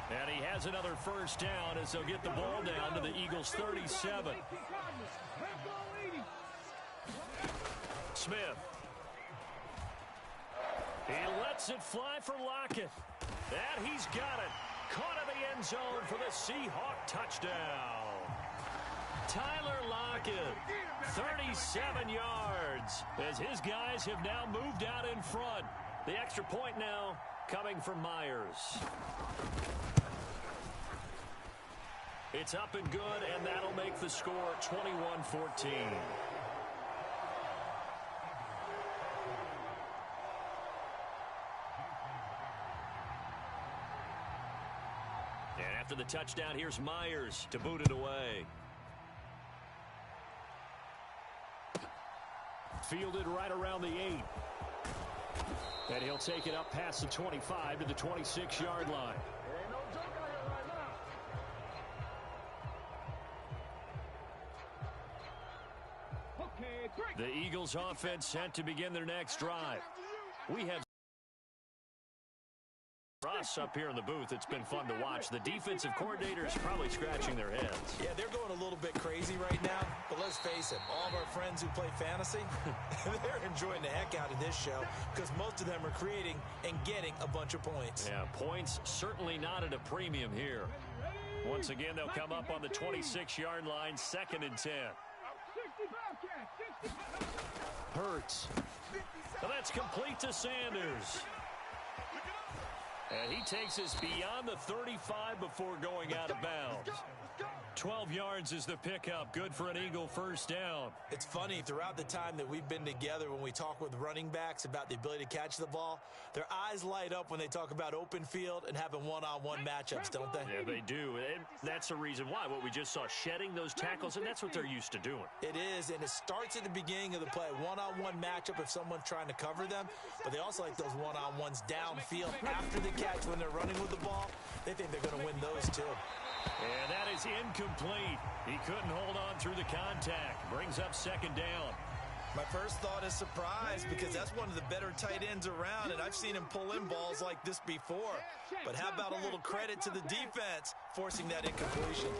And he has another first down as they'll get the ball down to the Eagles' 37. Smith. He lets it fly for Lockett. And he's got it. Caught in the end zone for the Seahawk touchdown. Tyler Lockett, 37 yards, as his guys have now moved out in front. The extra point now coming from Myers. It's up and good, and that'll make the score 21-14. And after the touchdown, here's Myers to boot it away. Fielded right around the 8. And he'll take it up past the 25 to the 26-yard line. The Eagles offense set to begin their next drive. We have us up here in the booth. It's been fun to watch. The defensive coordinators probably scratching their heads. Yeah, they're going a little bit crazy right now, but let's face it, all of our friends who play fantasy, they're enjoying the heck out of this show because most of them are creating and getting a bunch of points. Yeah, points certainly not at a premium here. Once again, they'll come up on the 26-yard line, 2nd and 10. Hurts. Well, that's complete to Sanders. And he takes us beyond the 35 before going out of bounds. 12 yards is the pickup. Good for an Eagle first down. It's funny, throughout the time that we've been together, when we talk with running backs about the ability to catch the ball, their eyes light up when they talk about open field and having one-on-one matchups, don't they? Yeah, they do. And that's the reason why. What we just saw, shedding those tackles, and that's what they're used to doing. It is, and it starts at the beginning of the play. One-on-one matchup if someone's trying to cover them, but they also like those one-on-ones downfield after the catch when they're running with the ball. They think they're going to win those too. And that is incomplete. He couldn't hold on through the contact. Brings up 2nd down. My first thought is surprise because that's one of the better tight ends around, and I've seen him pull in balls like this before. But how about a little credit to the defense forcing that incompletion?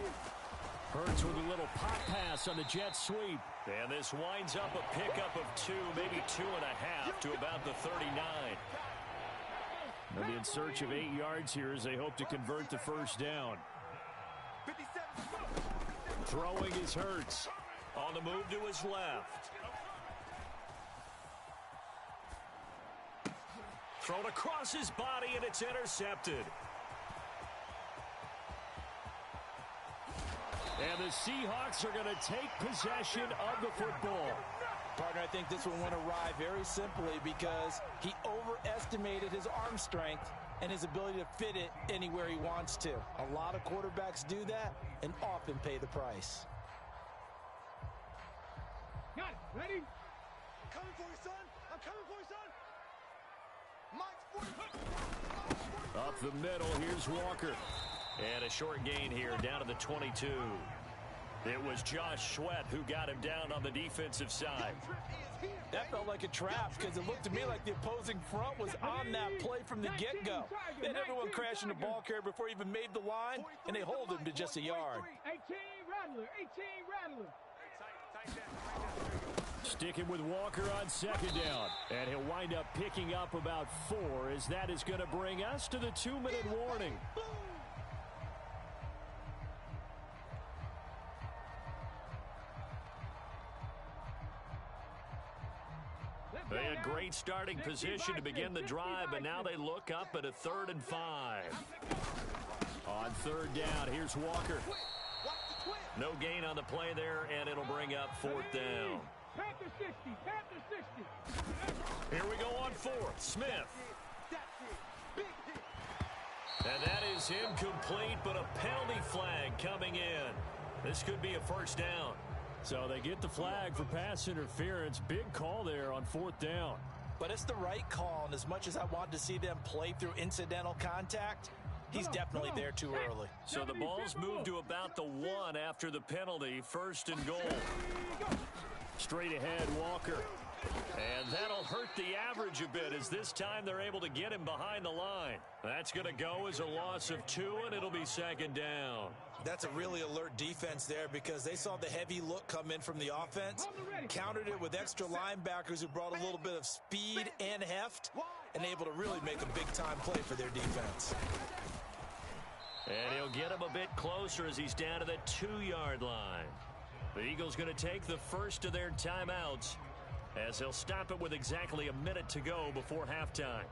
Hurts with a little pop pass on the jet sweep. And this winds up a pickup of 2, maybe 2.5 to about the 39. They'll be in search of 8 yards here as they hope to convert the first down. Throwing is Hurts. On the move to his left. Thrown across his body, and it's intercepted. And the Seahawks are going to take possession of the football. Partner, I think this one went awry very simply because he overestimated his arm strength and his ability to fit it anywhere he wants to. A lot of quarterbacks do that and often pay the price. Got it. Ready? I'm coming for you, son. I'm coming for you, son. Mine's 40. Up the middle, here's Walker. And a short gain here, down to the 22. It was Josh Sweat who got him down on the defensive side. That felt like a trap because it looked to me like the opposing front was on that play from the get-go. They had everyone crashing the ball carrier before he even made the line, and they hold him to just a yard. 18 Rattler. 18 Rattler. Sticking with Walker on second down. And he'll wind up picking up about 4 as that is going to bring us to the 2-minute warning. They had great starting position to begin the drive, but now they look up at a 3rd and 5. On 3rd down, here's Walker. No gain on the play there, and it'll bring up 4th down. Panther 60. Panther 60. Here we go on 4th. Smith. And that is incomplete, but a penalty flag coming in. This could be a 1st down. So they get the flag for pass interference. Big call there on 4th down. But it's the right call, and as much as I want to see them play through incidental contact, he's definitely there too early. So the ball's moved to about the 1 after the penalty. 1st and goal. Straight ahead, Walker. And that'll hurt the average a bit as this time they're able to get him behind the line. That's going to go as a loss of 2, and it'll be 2nd down. That's a really alert defense there because they saw the heavy look come in from the offense, countered it with extra linebackers who brought a little bit of speed and heft, and able to really make a big-time play for their defense. And he'll get him a bit closer as he's down to the 2-yard line. The Eagles going to take the first of their timeouts as they'll stop it with exactly a minute to go before halftime.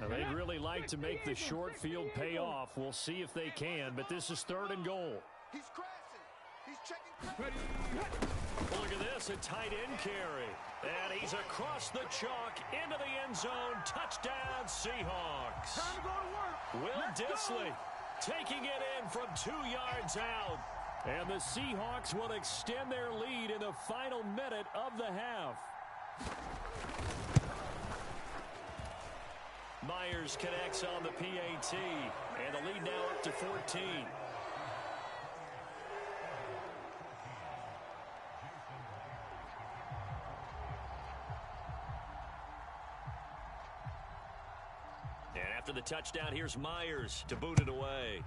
Now, they'd really like to make the short field pay off. We'll see if they can, but this is 3rd and goal. He's crashing. He's checking. Look at this, a tight end carry. And he's across the chalk into the end zone. Touchdown, Seahawks. Time to go to work. Will Dissly taking it in from 2 yards out. And the Seahawks will extend their lead in the final minute of the half. Myers connects on the PAT, and the lead now up to 14. And after the touchdown, here's Myers to boot it away.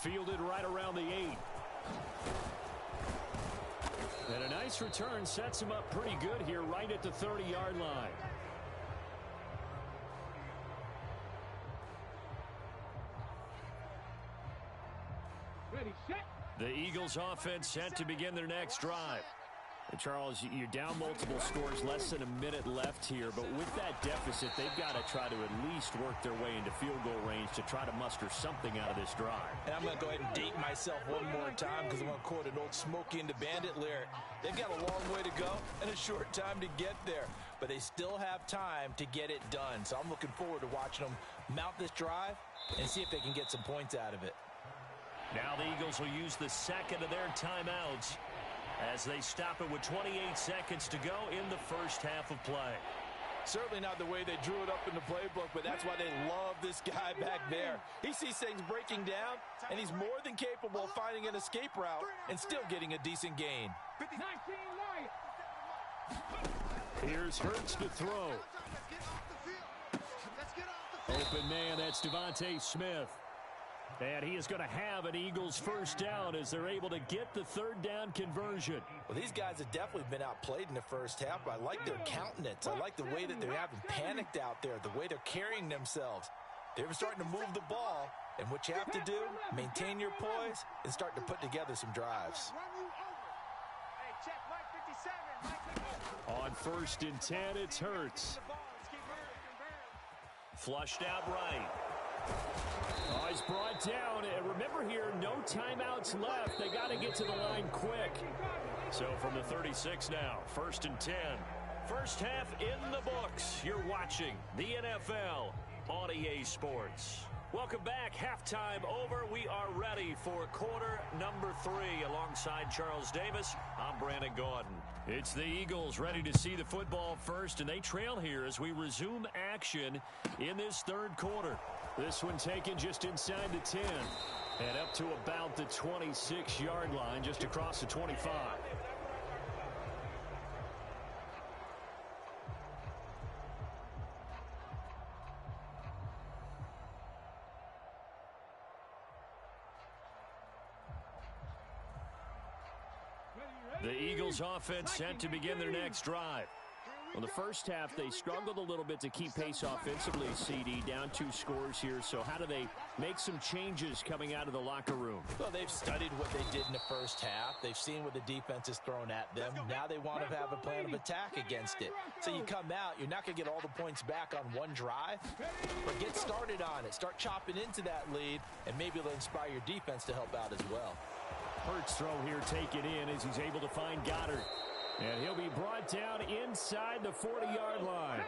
Fielded right around the 8. And a nice return sets him up pretty good here right at the 30-yard line. Ready, set. The Eagles offense set to begin their next drive. And Charles, you're down multiple scores, less than a minute left here. But with that deficit, they've got to try to at least work their way into field goal range to try to muster something out of this drive. And I'm going to go ahead and date myself one more time because I'm going to quote an old Smokey and the Bandit lyric. They've got a long way to go and a short time to get there. But they still have time to get it done. So I'm looking forward to watching them mount this drive and see if they can get some points out of it. Now the Eagles will use the second of their timeouts as they stop it with 28 seconds to go in the first half of play. Certainly not the way they drew it up in the playbook, but that's why they love this guy back there. He sees things breaking down, and he's more than capable of finding an escape route and still getting a decent gain. 19 Wyatt. Here's Hurts to throw. Open man, that's Devontae Smith. And he is going to have an Eagles first down as they're able to get the 3rd down conversion. Well, these guys have definitely been outplayed in the first half, but I like their countenance. I like the way that they haven't panicked out there, the way they're carrying themselves. They're starting to move the ball, and what you have to do, maintain your poise and start to put together some drives. Hey, check Mike 57. On 1st and 10, it's Hurts. Flushed out right. Oh, he's brought down. And remember here, no timeouts left. They got to get to the line quick. So from the 36 now, 1st and 10. First half in the books. You're watching the NFL on EA Sports. Welcome back. Halftime over. We are ready for quarter number 3. Alongside Charles Davis, I'm Brandon Gaudin. It's the Eagles ready to see the football first, and they trail here as we resume action in this third quarter. This one taken just inside the 10 and up to about the 26-yard line, just across the 25. The Eagles offense set to begin their next drive. Well, the first half, they struggled a little bit to keep pace offensively, CD, down 2 scores here. So how do they make some changes coming out of the locker room? Well, they've studied what they did in the first half. They've seen what the defense has thrown at them. Now they want to have a plan of attack against it. So you come out, you're not going to get all the points back on one drive, but get started on it. Start chopping into that lead, and maybe it'll inspire your defense to help out as well. Hurts throw here taken in as he's able to find Goddard. And he'll be brought down inside the 40-yard line.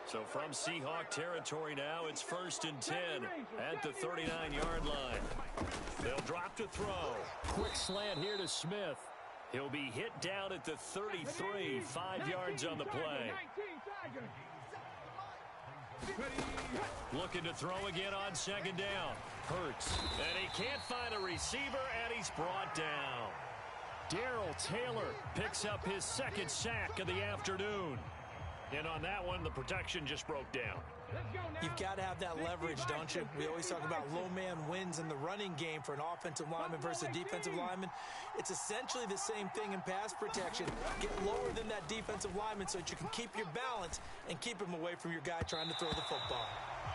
So from Seahawk territory now, it's 1st and 10 at the 39-yard line. They'll drop to throw. Quick slant here to Smith. He'll be hit down at the 33, 5 yards on the play. Looking to throw again on 2nd down. Hurts. And he can't find a receiver, and he's brought down. Darrell Taylor picks up his 2nd sack of the afternoon. And on that one, the protection just broke down. You've got to have that leverage, don't you? We always talk about low man wins in the running game for an offensive lineman versus a defensive lineman. It's essentially the same thing in pass protection. Get lower than that defensive lineman so that you can keep your balance and keep him away from your guy trying to throw the football.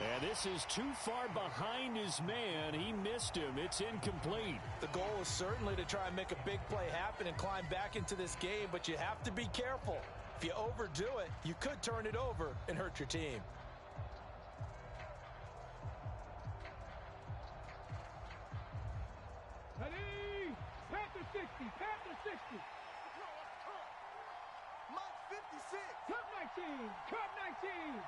And this is too far behind his man. He missed him. It's incomplete. The goal is certainly to try and make a big play happen and climb back into this game, but you have to be careful. If you overdo it, you could turn it over and hurt your team. Ready? Panther 60, Panther 60. Mike 56. Cut 19, cut 19.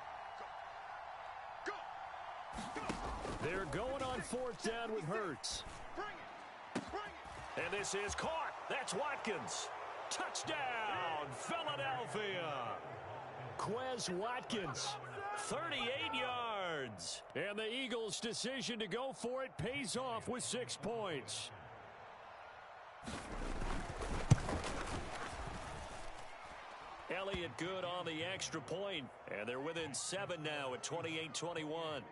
They're going on 4th down with Hurts. Bring it. Bring it. And this is caught. That's Watkins. Touchdown, Philadelphia. Quez Watkins, 38 yards. and the Eagles' decision to go for it pays off with 6 points. Elliott good on the extra point, and they're within 7 now at 28-21.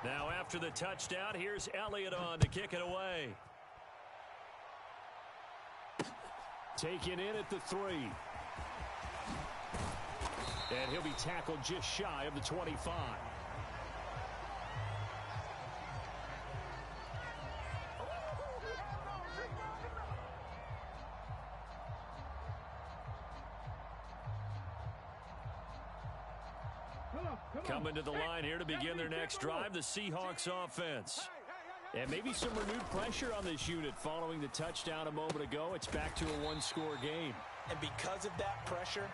Now after the touchdown, here's Elliott on to kick it away. Taken in at the 3. And he'll be tackled just shy of the 25. Coming to the line here to begin their next drive, the Seahawks offense. And maybe some renewed pressure on this unit following the touchdown a moment ago. It's back to a one-score game. And because of that pressure,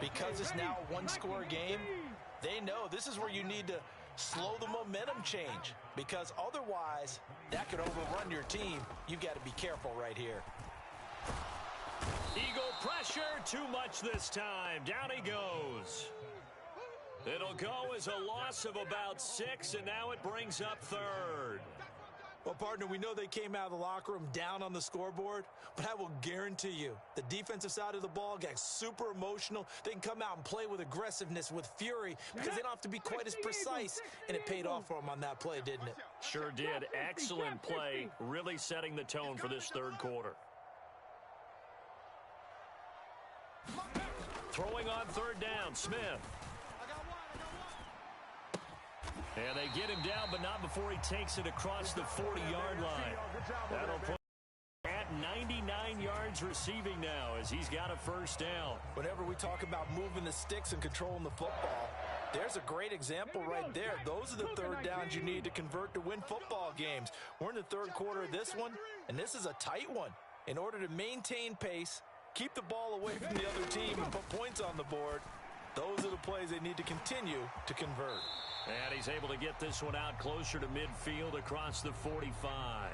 because it's now a one-score game, they know this is where you need to slow the momentum change, because otherwise that could overrun your team. You've got to be careful right here. Eagle pressure, too much this time. Down he goes. It'll go as a loss of about 6, and now it brings up 3rd. Well, partner, we know they came out of the locker room down on the scoreboard, but I will guarantee you the defensive side of the ball got super emotional. They can come out and play with aggressiveness, with fury, because they don't have to be quite as precise, and it paid off for them on that play, didn't it? Sure did. Excellent play, really setting the tone for this third quarter. Throwing on 3rd down, Smith. And they get him down, but not before he takes it across the 40-yard line. That'll put at got 99 yards receiving now as he's got a first down. Whenever we talk about moving the sticks and controlling the football, there's a great example right there. Those are the third downs you need to convert to win football games. We're in the third quarter of this one, and this is a tight one. In order to maintain pace, keep the ball away from the other team, and put points on the board, those are the plays they need to continue to convert. And he's able to get this one out closer to midfield across the 45.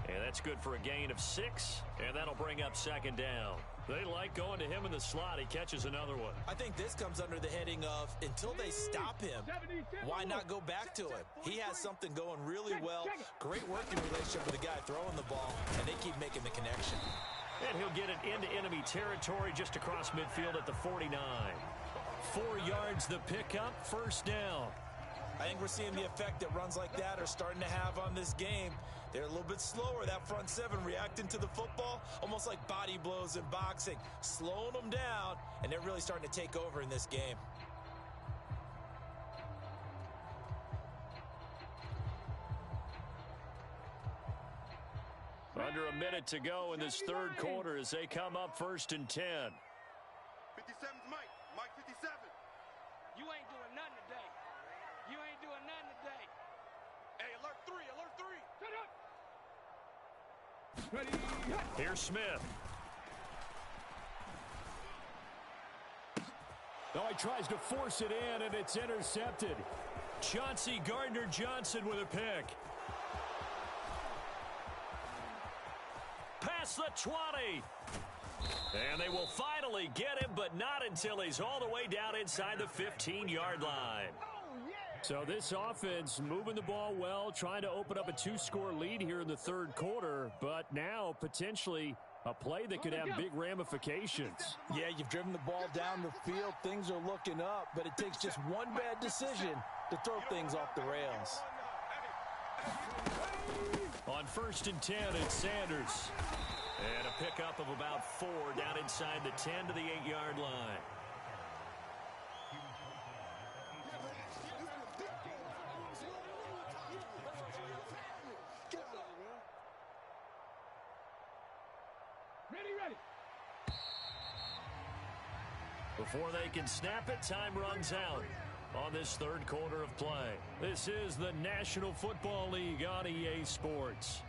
And that's good for a gain of 6, and that'll bring up second down. They like going to him in the slot. He catches another one. I think this comes under the heading of until they stop him, why not go back to him? He has something going really well. Great working relationship with the guy throwing the ball, and they keep making the connection. And he'll get it into enemy territory just across midfield at the 49. 4 yards the pickup, first down. I think we're seeing the effect that runs like that are starting to have on this game. They're a little bit slower, that front seven, reacting to the football, almost like body blows in boxing, slowing them down, and they're really starting to take over in this game. Under a minute to go in this third quarter as they come up first and 10. 57's Mike. Mike 57. You ain't doing nothing today. You ain't doing nothing today. Hey, alert 3, alert 3. Shut up. Ready. Here's Smith. Oh, he tries to force it in, and it's intercepted. Chauncey Gardner-Johnson with a pick. Past the 20. And they will finally get him, but not until he's all the way down inside the 15-yard line. So this offense moving the ball well, trying to open up a 2-score lead here in the third quarter, but now potentially a play that could have big ramifications. Yeah, you've driven the ball down the field. Things are looking up, but it takes just one bad decision to throw things off the rails. On first and 10, it's Sanders. And a pickup of about 4 down inside the 10 to the 8-yard line. Ready. Before they can snap it, time runs out on this third quarter of play. This is the National Football League on EA Sports.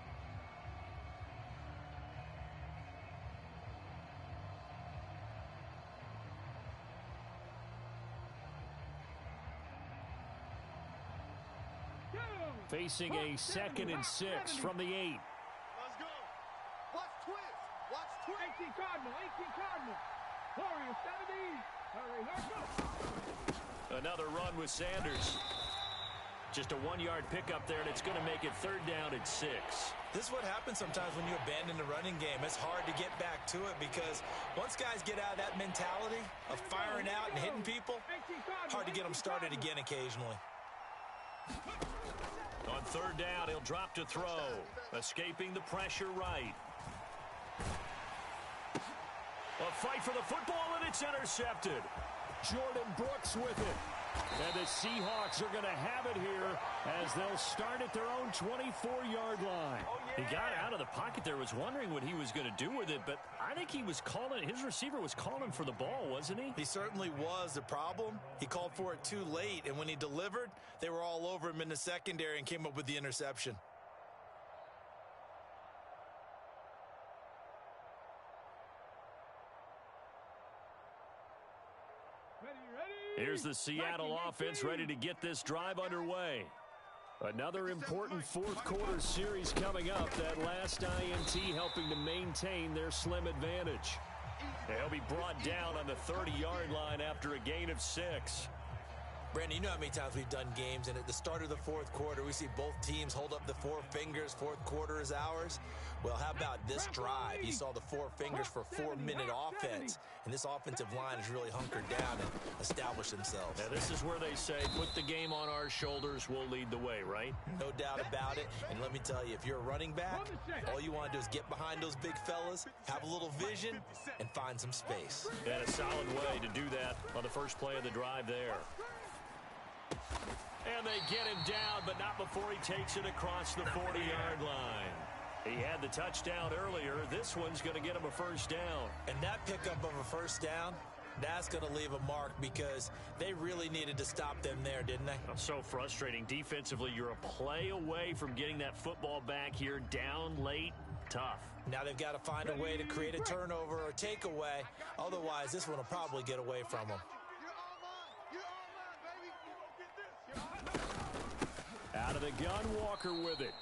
Facing a 2nd and 6 from the 8. Let's go. Watch twist. Watch twist. 18 Cardinal. Warriors 70. Hurry, Another run with Sanders. Just a 1-yard pickup there, and it's going to make it third down and 6. This is what happens sometimes when you abandon the running game. It's hard to get back to it because once guys get out of that mentality of firing out and hitting people, hard to get them started again occasionally. On third down, he'll drop to throw. Escaping the pressure right. A fight for the football, and it's intercepted. Jordan Brooks with it. And the Seahawks are going to have it here as they'll start at their own 24-yard line. He got out of the pocket there, was wondering what he was going to do with it, but I think he was calling, his receiver was calling for the ball, wasn't he? He certainly was. The problem, he called for it too late, and when he delivered, they were all over him in the secondary and came up with the interception. Here's the Seattle offense ready to get this drive underway. Another important fourth quarter series coming up. That last INT helping to maintain their slim advantage. They'll be brought down on the 30-yard line after a gain of 6. Brandon, you know how many times we've done games, and at the start of the fourth quarter, we see both teams hold up the 4 fingers. Fourth quarter is ours. Well, how about this drive? You saw the 4 fingers for 4-minute offense, and this offensive line has really hunkered down and established themselves. Now, this is where they say, put the game on our shoulders, we'll lead the way, right? No doubt about it, and let me tell you, if you're a running back, all you want to do is get behind those big fellas, have a little vision, and find some space. And a solid way to do that on the first play of the drive there. And they get him down, but not before he takes it across the 40-yard line. He had the touchdown earlier. This one's going to get him a first down. And that pickup of a first down, that's going to leave a mark because they really needed to stop them there, didn't they? So frustrating. Defensively, you're a play away from getting that football back here down late. Tough. Now they've got to find a way to create a turnover or takeaway. Otherwise, this one will probably get away from them. Out of the gun, Walker with it.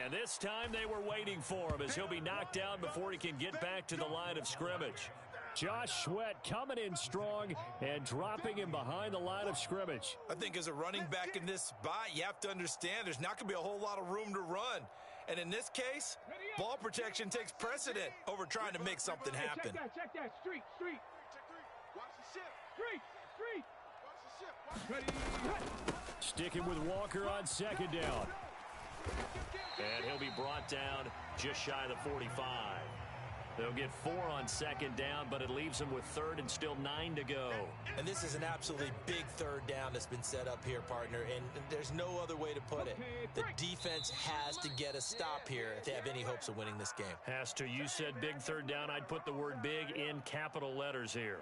And this time they were waiting for him as he'll be knocked down before he can get back to the line of scrimmage. Josh Sweat coming in strong and dropping him behind the line of scrimmage. I think as a running back in this spot, you have to understand there's not going to be a whole lot of room to run. And in this case, ball protection takes precedent over trying to make something happen. Check that. Street. Watch the ship. Street. Watch the ship. Ready. Sticking with Walker on second down. And he'll be brought down just shy of the 45. They'll get 4 on second down, but it leaves them with third and still 9 to go. And this is an absolutely big third down that's been set up here, partner, and there's no other way to put it. The defense has to get a stop here if they have any hopes of winning this game. Has to. You said big third down. I'd put the word big in capital letters here.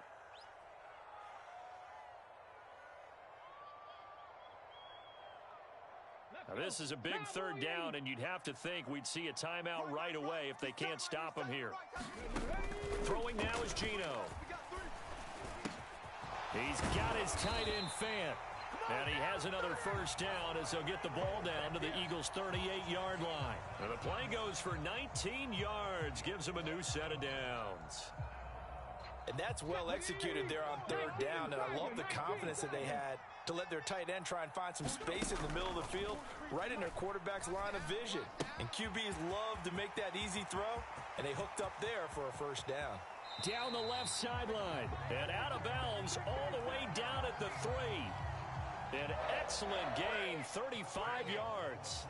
Now, this is a big third down, and you'd have to think we'd see a timeout right away if they can't stop him here. Throwing now is Gino. He's got his tight end Fant. And he has another first down as they'll get the ball down to the Eagles' 38-yard line. And the play goes for 19 yards, gives them a new set of downs. And that's well executed there on third down, and I love the confidence that they had to let their tight end try and find some space in the middle of the field, right in their quarterback's line of vision. And QBs love to make that easy throw, and they hooked up there for a first down. Down the left sideline. And out of bounds all the way down at the 3. An excellent gain, 35 yards.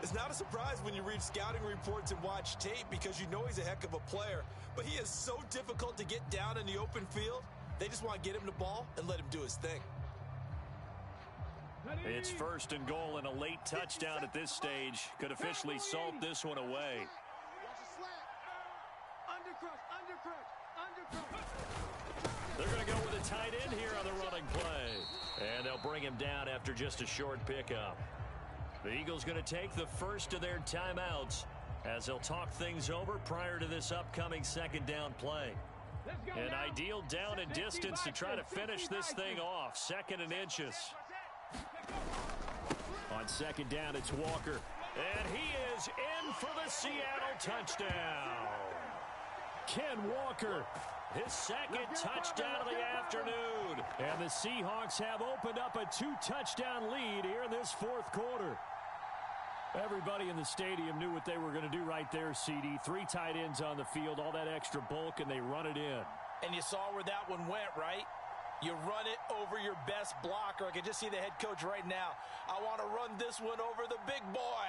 It's not a surprise when you read scouting reports and watch tape because you know he's a heck of a player, but he is so difficult to get down in the open field. They just want to get him the ball and let him do his thing. It's first and goal, and a late touchdown at this stage could officially salt this one away. They're going to go with a tight end here on the running play. And they'll bring him down after just a short pickup. The Eagles going to take the first of their timeouts as they'll talk things over prior to this upcoming second down play. An ideal down and distance to try to finish this thing off. 2nd and inches. On second down, it's Walker. And he is in for the Seattle touchdown. Ken Walker. His second touchdown of the afternoon. And the Seahawks have opened up a 2-touchdown lead here in this fourth quarter. Everybody in the stadium knew what they were going to do right there, CD. 3 tight ends on the field, all that extra bulk, and they run it in. And you saw where that one went, right? You run it over your best blocker. I can just see the head coach right now. I want to run this one over the big boy.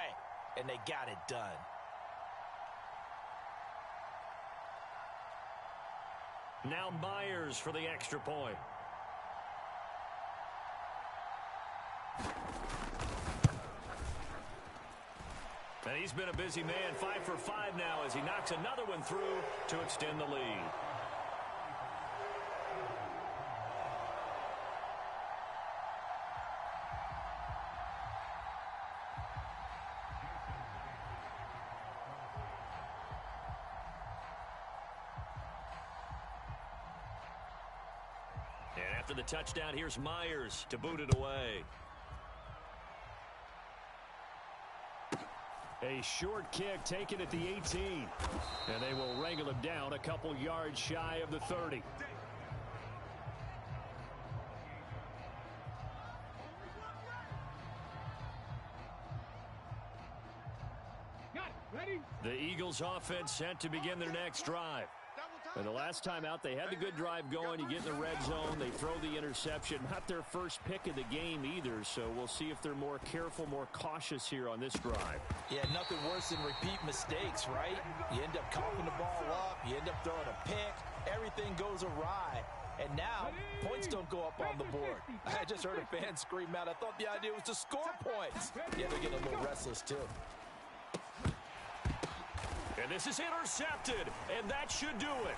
And they got it done. Now Myers for the extra point. And he's been a busy man, 5 for 5 now as he knocks another one through to extend the lead. And after the touchdown, here's Myers to boot it away. A short kick taken at the 18. And they will wrangle him down a couple yards shy of the 30. The Eagles offense set to begin their next drive. And the last time out, they had the good drive going. You get in the red zone, they throw the interception. Not their first pick of the game either, so we'll see if they're more careful, more cautious here on this drive. Yeah, nothing worse than repeat mistakes, right? You end up coughing the ball up, you end up throwing a pick, everything goes awry. And now, points don't go up on the board. I just heard a fan scream out, I thought the idea was to score points. Yeah, they're getting a little restless, too. And this is intercepted, and that should do it.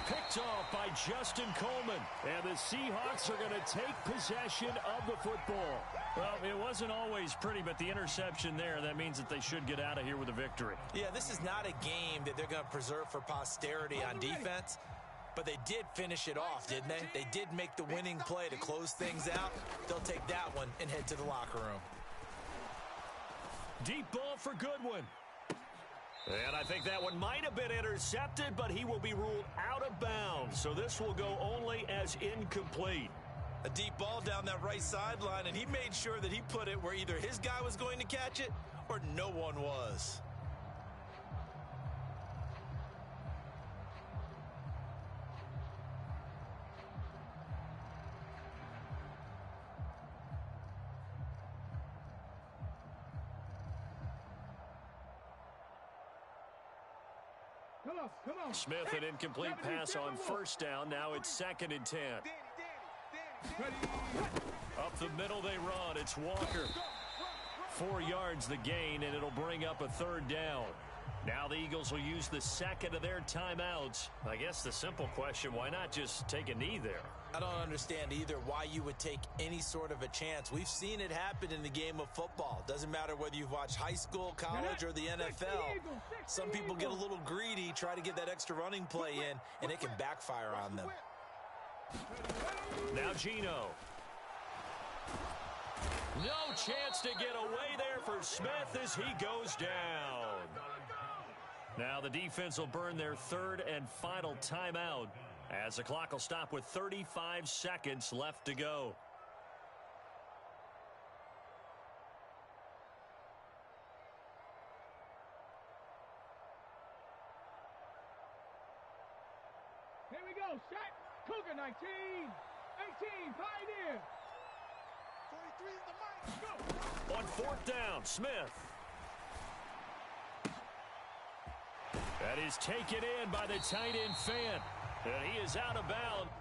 Picked off by Justin Coleman. And the Seahawks are going to take possession of the football. Well, it wasn't always pretty, but the interception there, that means that they should get out of here with a victory. Yeah, this is not a game that they're going to preserve for posterity on defense, but they did finish it off, didn't they? They did make the winning play to close things out. They'll take that one and head to the locker room. Deep ball for Goodwin. And I think that one might have been intercepted, but he will be ruled out of bounds. So this will go only as incomplete. A deep ball down that right sideline, and he made sure that he put it where either his guy was going to catch it or no one was. Come on. Smith, an incomplete pass on first down. Now it's 2nd and 10. Up the middle they run. It's Walker. 4 yards the gain, and it'll bring up a 3rd down. Now the Eagles will use the second of their timeouts. I guess the simple question, why not just take a knee there? I don't understand either why you would take any sort of a chance. We've seen it happen in the game of football. Doesn't matter whether you've watched high school, college, or the NFL. Some people get a little greedy, try to get that extra running play in, and it can backfire on them. Now Gino. No chance to get away there for Smith as he goes down. Now the defense will burn their 3rd and final timeout as the clock will stop with 35 seconds left to go. Here we go. Shot. Cougar 19. 18. Pioneer. 23 is the mic. Go. On 4th down, Smith. That is taken in by the tight end Fant. And he is out of bounds.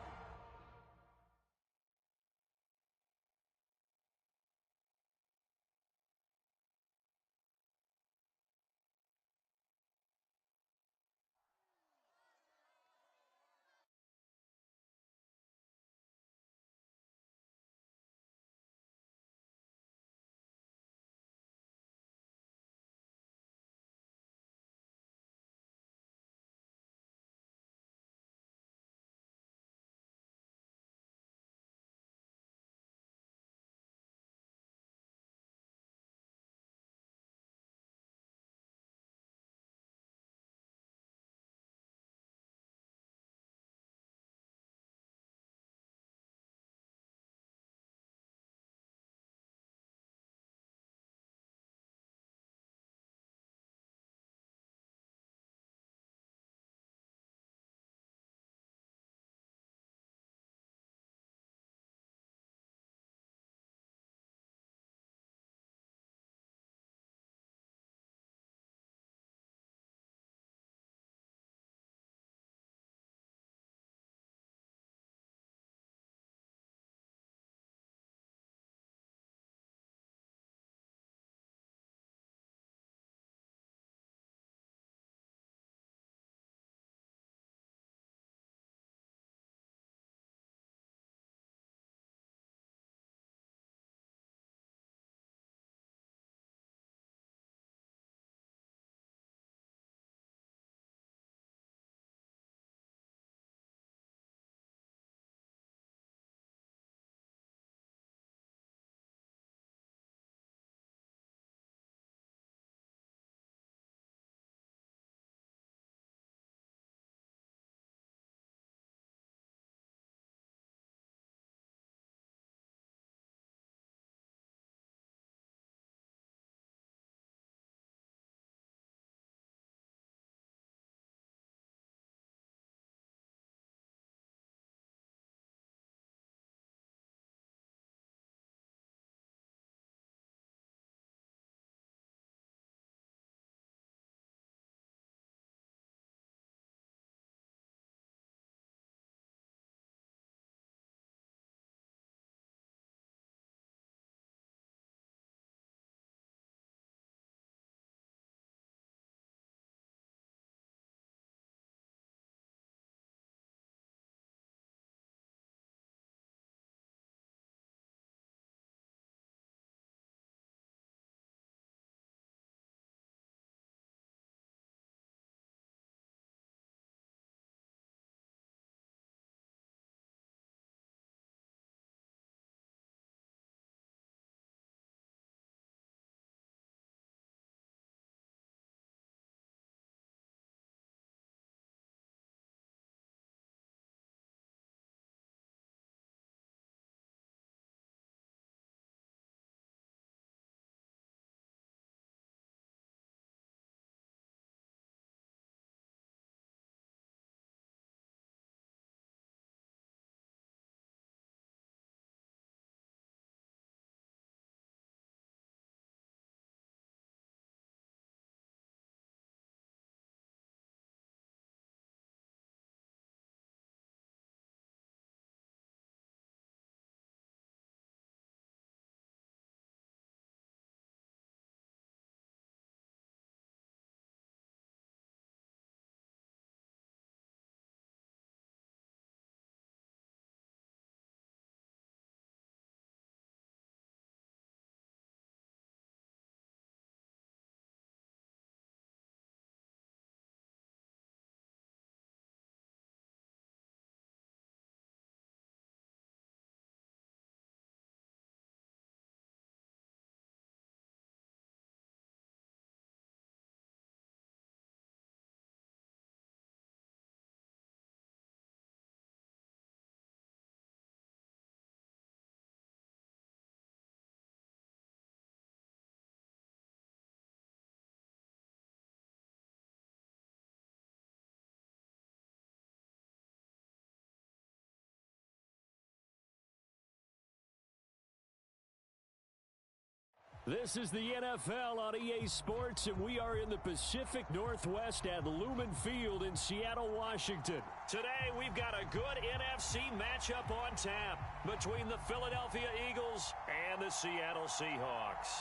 This is the NFL on EA Sports, and we are in the Pacific Northwest at Lumen Field in Seattle, Washington. Today, we've got a good NFC matchup on tap between the Philadelphia Eagles and the Seattle Seahawks.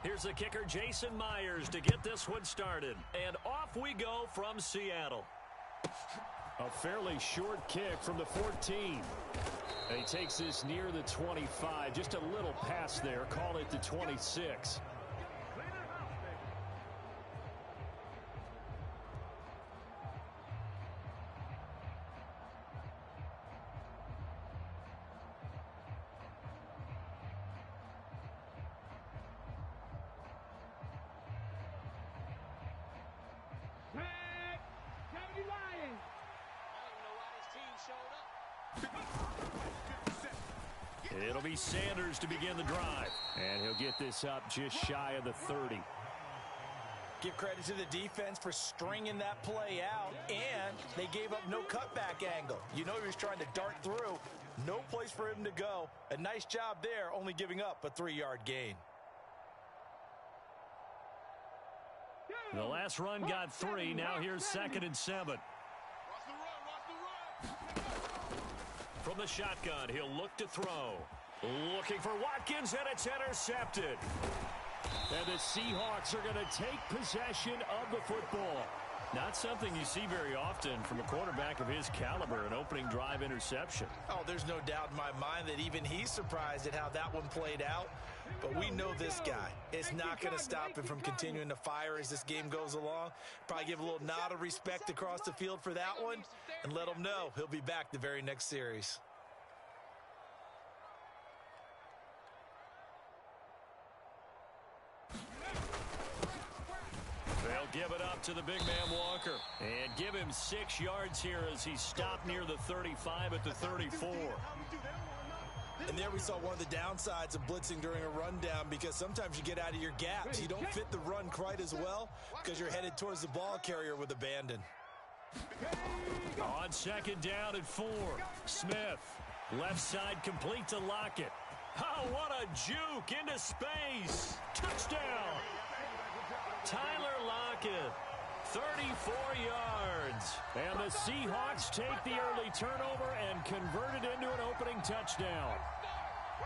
Here's the kicker, Jason Myers, to get this one started. And off we go from Seattle. A fairly short kick from the 14. And he takes this near the 25. Just a little pass there. Call it the 26. It'll be Sanders to begin the drive. And he'll get this up just shy of the 30. Give credit to the defense for stringing that play out, and they gave up no cutback angle. You know he was trying to dart through. No place for him to go. A nice job there, only giving up a 3-yard gain. The last run got 3. Now here's 2nd and 7. From the shotgun, he'll look to throw. Looking for Watkins, and it's intercepted. And the Seahawks are going to take possession of the football. Not something you see very often from a quarterback of his caliber, an opening drive interception. Oh, there's no doubt in my mind that even he's surprised at how that one played out. But we know this guy is not going to stop him from continuing to fire as this game goes along. Probably give a little nod of respect across the field for that one and let him know he'll be back the very next series. They'll give it up to the big man Walker and give him 6 yards here as he stopped near the 35 at the 34. And there we saw one of the downsides of blitzing during a rundown, because sometimes you get out of your gaps. You don't fit the run quite as well because you're headed towards the ball carrier with abandon. On 2nd down and 4, Smith. Left side complete to Lockett. Oh, what a juke into space. Touchdown. Tyler Lockett, 34 yards. And the Seahawks take the early turnover and convert it into an opening touchdown.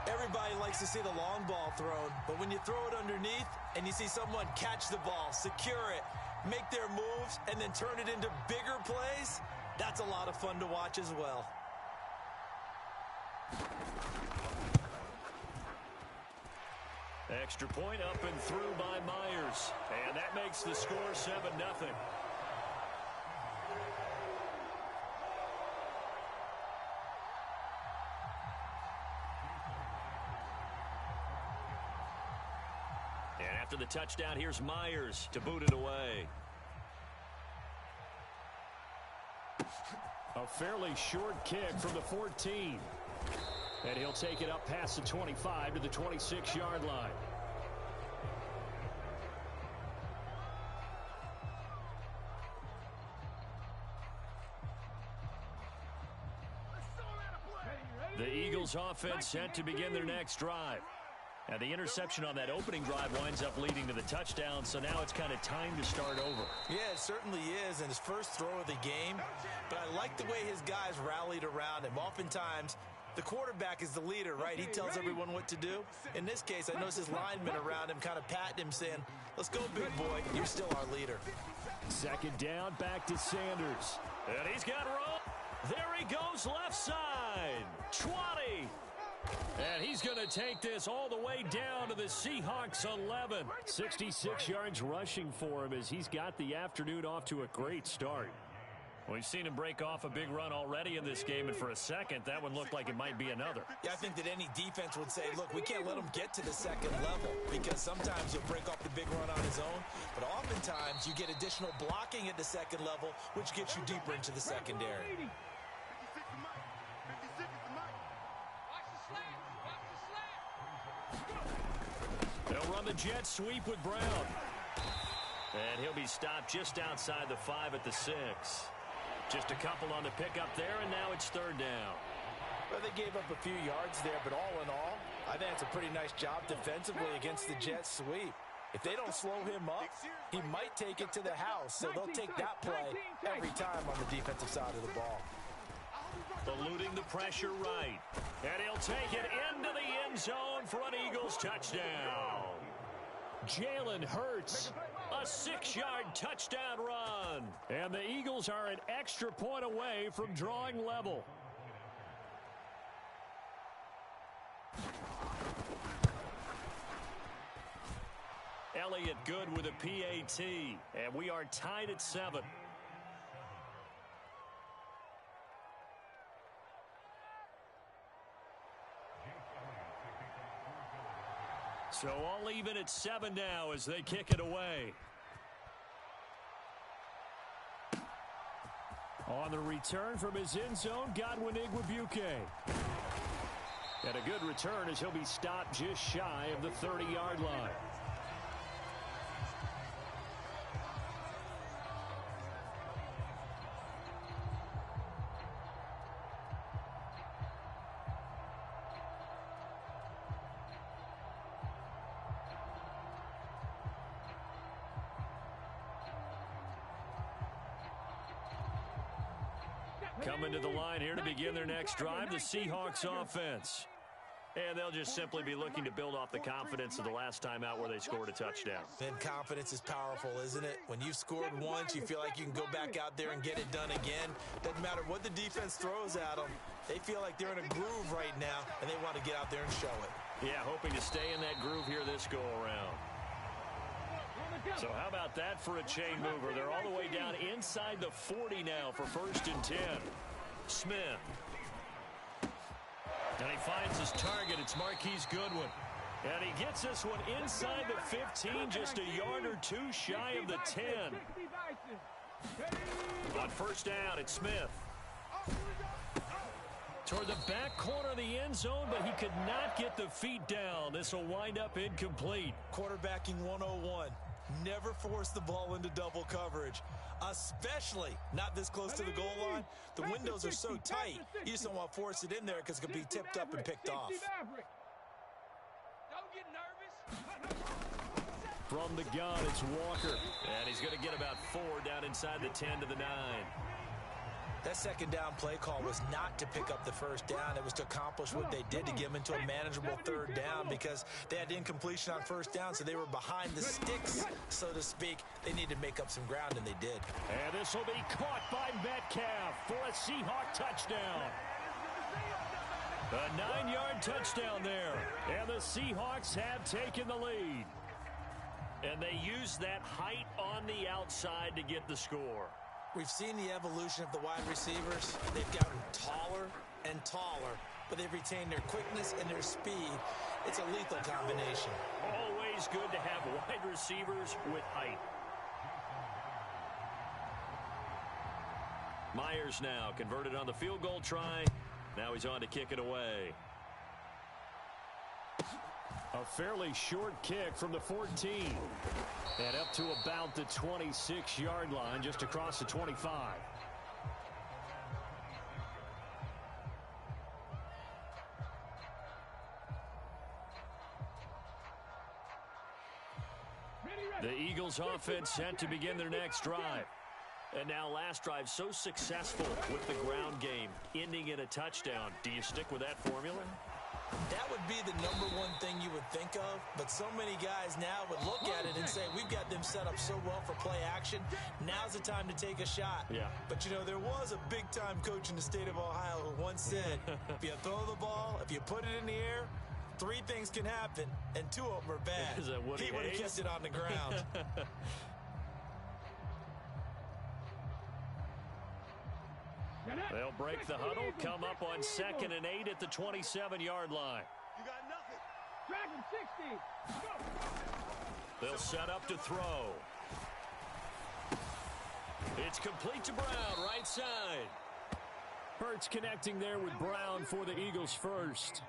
Everybody likes to see the long ball thrown, but when you throw it underneath and you see someone catch the ball, secure it, make their moves, and then turn it into bigger plays, that's a lot of fun to watch as well. Extra point up and through by Myers. And that makes the score 7-0. And after the touchdown, here's Myers to boot it away. A fairly short kick from the 14. And he'll take it up past the 25 to the 26-yard line. The Eagles offense set to begin their next drive. And the interception on that opening drive winds up leading to the touchdown, so now it's kind of time to start over. Yeah, it certainly is, and his first throw of the game. But I like the way his guys rallied around him. Oftentimes, the quarterback is the leader, right? He tells everyone what to do. In this case, I notice his linemen around him kind of patting him, saying, let's go, big boy. You're still our leader. 2nd down, back to Sanders. And he's got room. There he goes, left side. 20. And he's going to take this all the way down to the Seahawks 11. 66 yards rushing for him as he's got the afternoon off to a great start. We've seen him break off a big run already in this game, and for a second, that one looked like it might be another. Yeah, I think that any defense would say, look, we can't let him get to the 2nd level, because sometimes he'll break off the big run on his own, but oftentimes you get additional blocking at the 2nd level, which gets you deeper into the secondary. They'll run the jet sweep with Brown. And he'll be stopped just outside the 5 at the 6. Just a couple on the pickup there, and now it's third down. Well, they gave up a few yards there, but all in all, I think it's a pretty nice job defensively against the Jets sweep. If they don't slow him up, he might take it to the house, so they'll take that play every time on the defensive side of the ball. Eluding the pressure right. And he'll take it into the end zone for an Eagles touchdown. Jalen Hurts, a 6-yard touchdown run. And the Eagles are an extra point away from drawing level. Elliott good with a PAT. And we are tied at 7. So all even at 7 now as they kick it away. On the return from his end zone, Godwin Igwebuike. And a good return as he'll be stopped just shy of the 30-yard line. Coming to the line here to begin their next drive, the Seahawks offense. And they'll just simply be looking to build off the confidence of the last time out where they scored a touchdown. And confidence is powerful, isn't it? When you've scored once, you feel like you can go back out there and get it done again. Doesn't matter what the defense throws at them. They feel like they're in a groove right now, and they want to get out there and show it. Yeah, hoping to stay in that groove here this go-around. So how about that for a chain mover? They're all the way down inside the 40 now for 1st and 10. Smith. And he finds his target. It's Marquise Goodwin. And he gets this one inside the 15, just a yard or two shy of the 10. On 1st down, it's Smith. Toward the back corner of the end zone, but he could not get the feet down. This will wind up incomplete. Quarterbacking 101. Never force the ball into double coverage, especially not this close to the goal line. The windows are so tight, you just don't want to force it in there because it could be tipped up and picked off. Don't get nervous. From the gun, it's Walker. And he's going to get about 4 down inside the 10 to the 9. That second down play call was not to pick up the 1st down. It was to accomplish what they did to get them into a manageable 3rd down because they had incompletion on 1st down, so they were behind the sticks, so to speak. They needed to make up some ground, and they did. And this will be caught by Metcalf for a Seahawk touchdown. A 9-yard touchdown there. And the Seahawks have taken the lead. And they use that height on the outside to get the score. We've seen the evolution of the wide receivers. They've gotten taller and taller, but they've retained their quickness and their speed. It's a lethal combination. Always good to have wide receivers with height. Myers now converted on the field goal try. Now he's on to kick it away. A fairly short kick from the 14. And up to about the 26-yard line, just across the 25. The Eagles offense set to begin their next drive. And now last drive so successful with the ground game, ending in a touchdown. Do you stick with that formula? That would be the #1 thing you would think of, but so many guys now would look at it and say, we've got them set up so well for play action. Now's the time to take a shot. Yeah. But, you know, there was a big-time coach in the state of Ohio who once said, if you throw the ball, if you put it in the air, 3 things can happen, and 2 of them are bad. Is that Woody He would have Hayes? kissed it on the ground. They'll break the huddle, come up on 2nd and 8 at the 27-yard line. You got nothing. Drag him 60. Go. They'll set up to throw. It's complete to Brown, right side. Hurts connecting there with Brown for the Eagles first.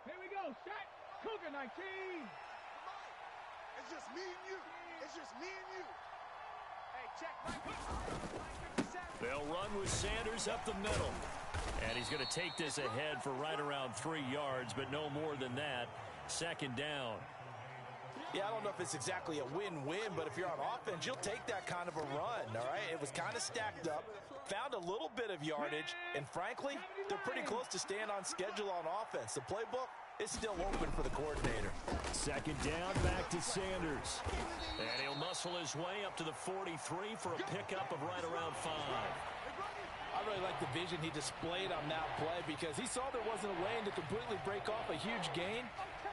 Here we go. Shot. Cougar 19. It's just me and you. It's just me and you. Hey, check. They'll run with Sanders up the middle. And he's going to take this ahead for right around 3 yards, but no more than that. Second down. Yeah, I don't know if it's exactly a win-win, but if you're on offense, you'll take that kind of a run, all right? It was kind of stacked up, found a little bit of yardage, and frankly, they're pretty close to staying on schedule on offense. The playbook is still open for the coordinator. Second down, back to Sanders. And he'll muscle his way up to the 43 for a pickup of right around 5. I really like the vision he displayed on that play because he saw there wasn't a lane to completely break off a huge gain.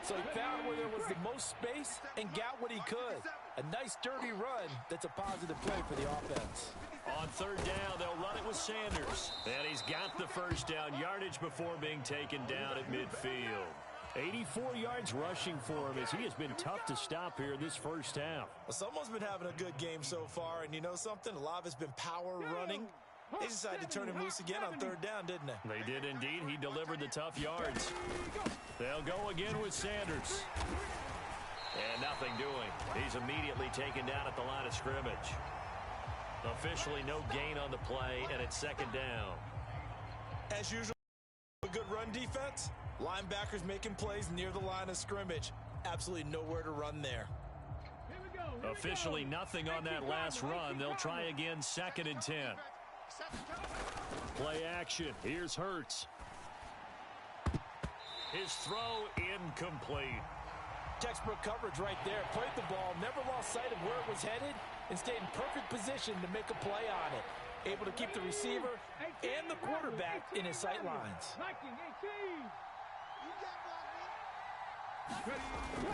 So he found where there was the most space and got what he could. A nice, dirty run that's a positive play for the offense. On third down, they'll run it with Sanders. And he's got the first down yardage before being taken down at midfield. 84 yards rushing for him as he has been tough to stop here this first half. Well, someone's been having a good game so far, and you know something? A lot of it's been power running. They decided to turn him loose again on third down, didn't they? They did indeed. He delivered the tough yards. They'll go again with Sanders. And nothing doing. He's immediately taken down at the line of scrimmage. Officially no gain on the play, and it's second down. As usual, a good run defense. Linebackers making plays near the line of scrimmage. Absolutely nowhere to run there. Officially nothing on that last run. They'll try again, second and 10. Play action. Here's Hurts. His throw incomplete. Textbook coverage right there. Played the ball, never lost sight of where it was headed, and stayed in perfect position to make a play on it. Able to keep the receiver and the quarterback in his sight lines.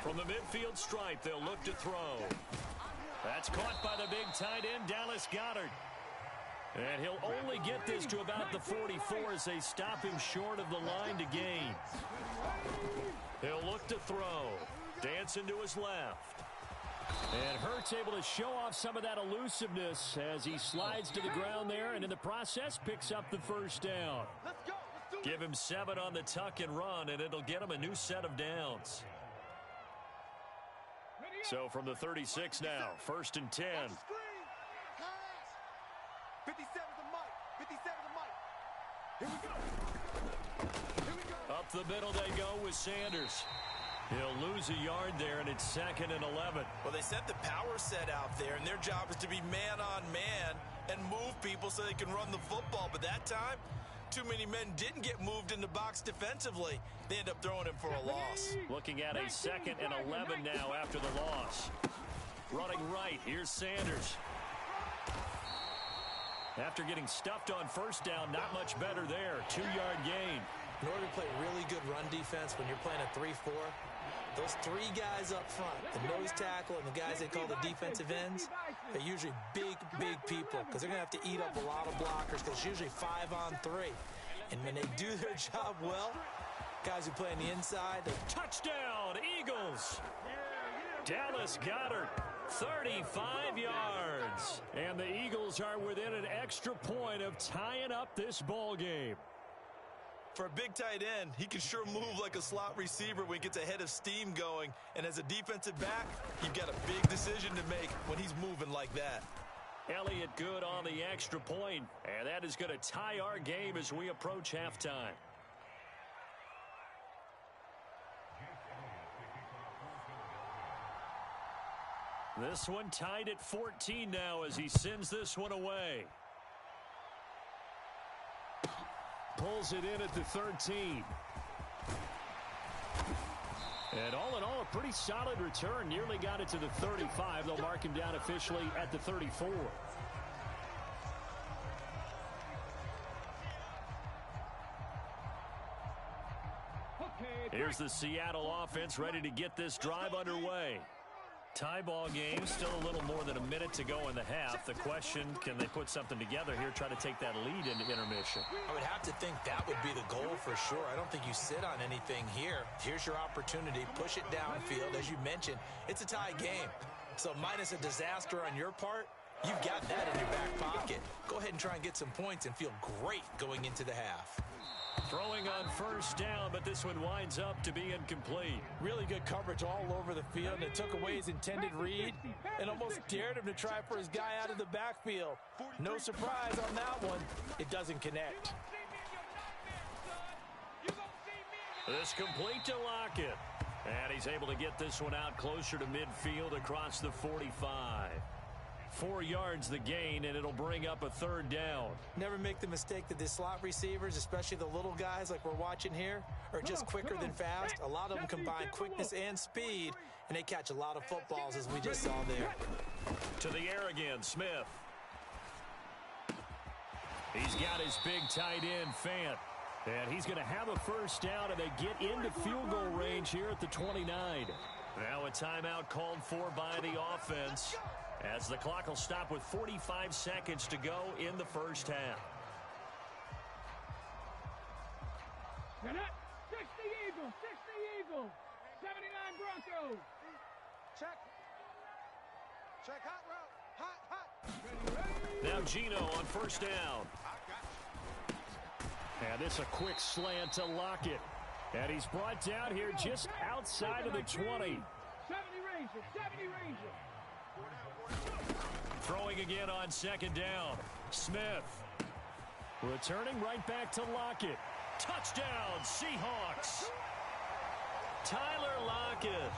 From the midfield stripe, they'll look to throw. That's caught by the big tight end, Dallas Goedert. And he'll only get this to about the 44 as they stop him short of the line to gain. He'll look to throw. Dancing to his left. And Hurts able to show off some of that elusiveness as he slides to the ground there and in the process picks up the first down. Give him 7 on the tuck and run, and it'll get him a new set of downs. So from the 36 now, first and 10. 57 the mic. 57 the mic. Here we go. Up the middle they go with Sanders. He'll lose a yard there, and it's second and 11. Well, they sent the power set out there, and their job is to be man-on-man and move people so they can run the football. But that time, too many men didn't get moved in the box defensively. They end up throwing him for a loss. Looking at a second and 11 now after the loss. Running right, here's Sanders. After getting stuffed on first down, not much better there. 2-yard gain. In order to play really good run defense when you're playing a 3-4, those 3 guys up front, the nose tackle and the guys they call the defensive ends, they're usually big, big people because they're going to have to eat up a lot of blockers because it's usually 5 on 3. And when they do their job well, guys who play on the inside, they Touchdown, Eagles! Dallas Goedert, 35 yards. And the Eagles are within an extra point of tying up this ball game. For a big tight end, he can sure move like a slot receiver when he gets a head of steam going. And as a defensive back, you've got a big decision to make when he's moving like that. Elliott good on the extra point, and that is going to tie our game as we approach halftime. This one tied at 14 now as he sends this one away. Pulls it in at the 13. And all in all, a pretty solid return. Nearly got it to the 35. They'll mark him down officially at the 34. Here's the Seattle offense ready to get this drive underway. Tie ball game, still a little more than a minute to go in the half. The question, can they put something together here, try to take that lead into intermission? I would have to think that would be the goal for sure. I don't think you sit on anything here. Here's your opportunity. Push it downfield. As you mentioned, it's a tie game. So minus a disaster on your part, you've got that in your back pocket. Go ahead and try and get some points and feel great going into the half. Throwing on first down, but this one winds up to be incomplete. Really good coverage all over the field. It took away his intended read and almost dared him to try for his guy out of the backfield. No surprise on that one. It doesn't connect. This complete to Lockett. And he's able to get this one out closer to midfield across the 45. 4 yards the gain, and it'll bring up a third down. Never make the mistake that the slot receivers, especially the little guys like we're watching here, are just quicker than fast. A lot of them combine quickness and speed, and they catch a lot of footballs, as we just saw there. To the air again, Smith. He's got his big tight end, Fant. And he's going to have a first down, and they get into field goal range here at the 29. Now a timeout called for by the offense, as the clock will stop with 45 seconds to go in the first half. 60 Eagles, 60 Eagles, 79 Broncos. Check. Check hot route. Hot. Now Gino on first down. And this a quick slant to Lockett. And he's brought down here just outside of the 20. 70 Rangers, 70 Rangers. Throwing again on second down. Smith. Returning right back to Lockett. Touchdown, Seahawks. Tyler Lockett,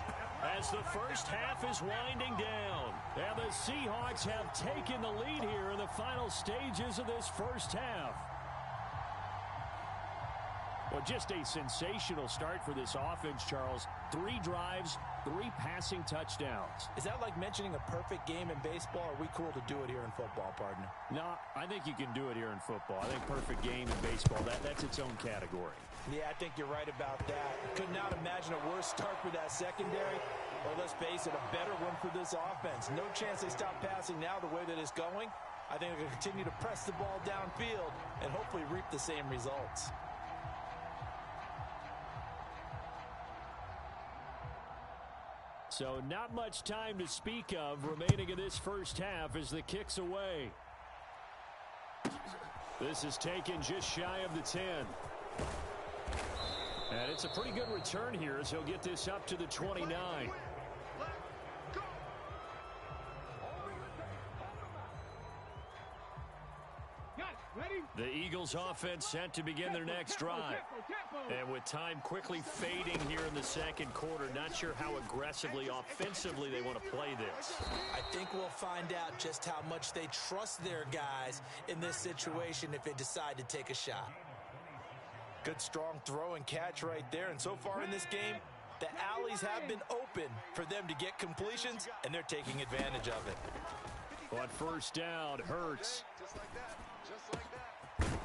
as the first half is winding down. And the Seahawks have taken the lead here in the final stages of this first half. Well, just a sensational start for this offense, Charles. 3 drives, 3 passing touchdowns. Is that like mentioning a perfect game in baseball? Or are we cool to do it here in football, partner? No, I think you can do it here in football. I think perfect game in baseball, that's its own category. Yeah, I think you're right about that. Could not imagine a worse start for that secondary, or let's face it, a better one for this offense. No chance they stop passing now the way that it's going. I think they're going to continue to press the ball downfield and hopefully reap the same results. So not much time to speak of remaining in this first half as the kick's away. This is taken just shy of the 10. And it's a pretty good return here as he'll get this up to the 29. The Eagles offense set to begin their next drive. And with time quickly fading here in the second quarter, not sure how aggressively, offensively they want to play this. I think we'll find out just how much they trust their guys in this situation if they decide to take a shot. Good strong throw and catch right there. And so far in this game, the alleys have been open for them to get completions, and they're taking advantage of it. On first down, Hurts. Just like that. Just like that.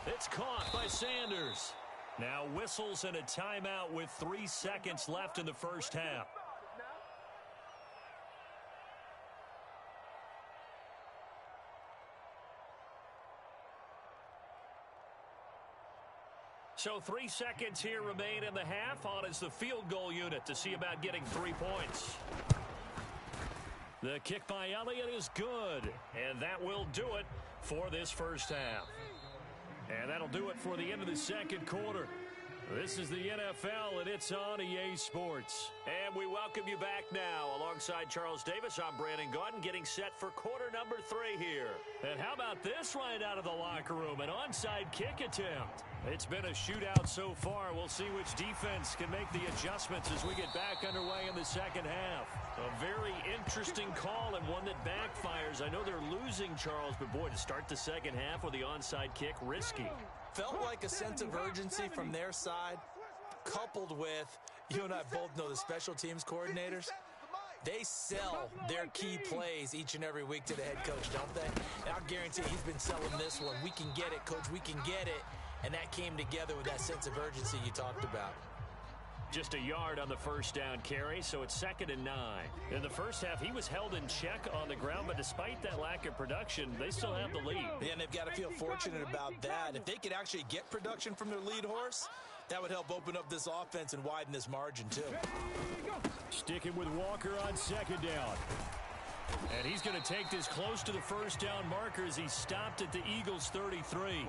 It's caught by Sanders. Now whistles and a timeout with 3 seconds left in the first half. So 3 seconds here remain in the half. On is the field goal unit to see about getting 3 points. The kick by Elliott is good, and that will do it for this first half. And that'll do it for the end of the second quarter. This is the NFL, and it's on EA Sports. And we welcome you back now. Alongside Charles Davis, I'm Brandon Gaudin, getting set for quarter number 3 here. And how about this right out of the locker room? An onside kick attempt. It's been a shootout so far. We'll see which defense can make the adjustments as we get back underway in the second half. A very interesting call and one that backfires. I know they're losing, Charles, but boy, to start the second half with the onside kick, risky. Felt like a sense of urgency from their side, coupled with, you and I both know the special teams coordinators. They sell their key plays each and every week to the head coach, don't they? And I'll guarantee he's been selling this one. We can get it, coach. We can get it. And that came together with that sense of urgency you talked about. Just a yard on the first down carry, so it's 2nd and 9. In the first half, he was held in check on the ground, but despite that lack of production, they still have the lead. Yeah, and they've got to feel fortunate about that. If they could actually get production from their lead horse, that would help open up this offense and widen this margin, too. Sticking with Walker on second down. And he's going to take this close to the first down marker as he stopped at the Eagles' 33.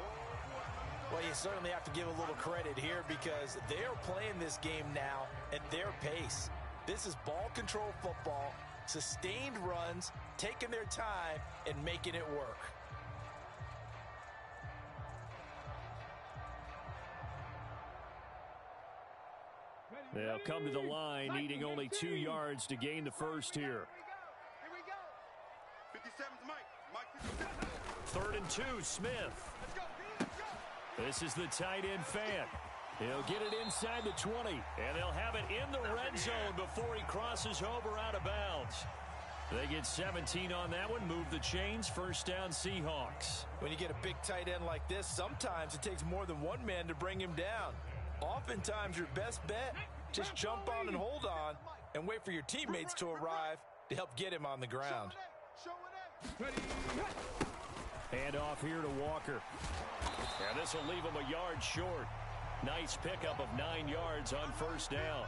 Well, you certainly have to give a little credit here because they're playing this game now at their pace. This is ball control football, sustained runs, taking their time, and making it work. They'll come to the line, needing only 2 yards to gain the first here. Here we go. 57's Mike. 3rd and 2, Smith. Let's go. Let's go. This is the tight end fan. He'll get it inside the 20, and they'll have it in the red zone before he crosses over out of bounds. They get 17 on that one, move the chains, first down Seahawks. When you get a big tight end like this, sometimes it takes more than one man to bring him down. Oftentimes your best bet, just jump on and hold on and wait for your teammates to arrive to help get him on the ground. Hand off here to Walker. And this will leave him a yard short. Nice pickup of 9 yards on first down.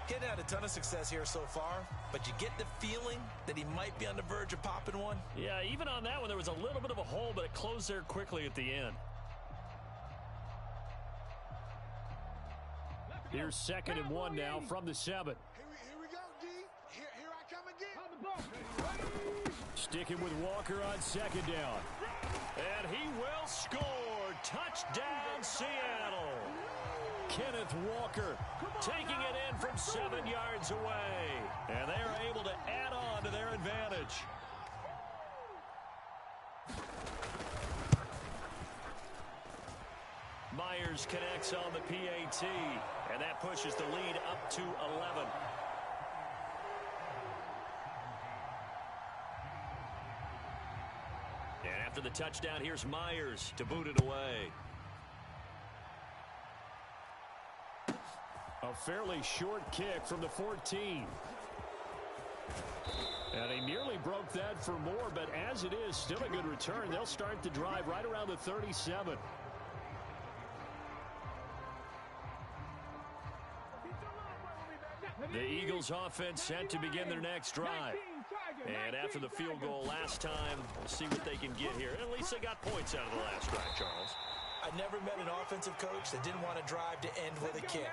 Getting had a ton of success here so far, but you get the feeling that he might be on the verge of popping one. Yeah, even on that one, there was a little bit of a hole, but it closed there quickly at the end. Here's 2nd and 1 now from the 7. Here we go, D. Here I come again. Sticking with Walker on 2nd down. And he will score. Touchdown, Seattle. Kenneth Walker taking it in from 7 yards away. And they are able to add on to their advantage. Myers connects on the PAT. And that pushes the lead up to 11. And after the touchdown, here's Myers to boot it away. A fairly short kick from the 14. And he nearly broke that for more, but as it is, still a good return. They'll start the drive right around the 37. The Eagles offense set to begin their next drive. And after the field goal last time, we'll see what they can get here. At least they got points out of the last drive, Charles. I never met an offensive coach that didn't want to drive to end with a kick.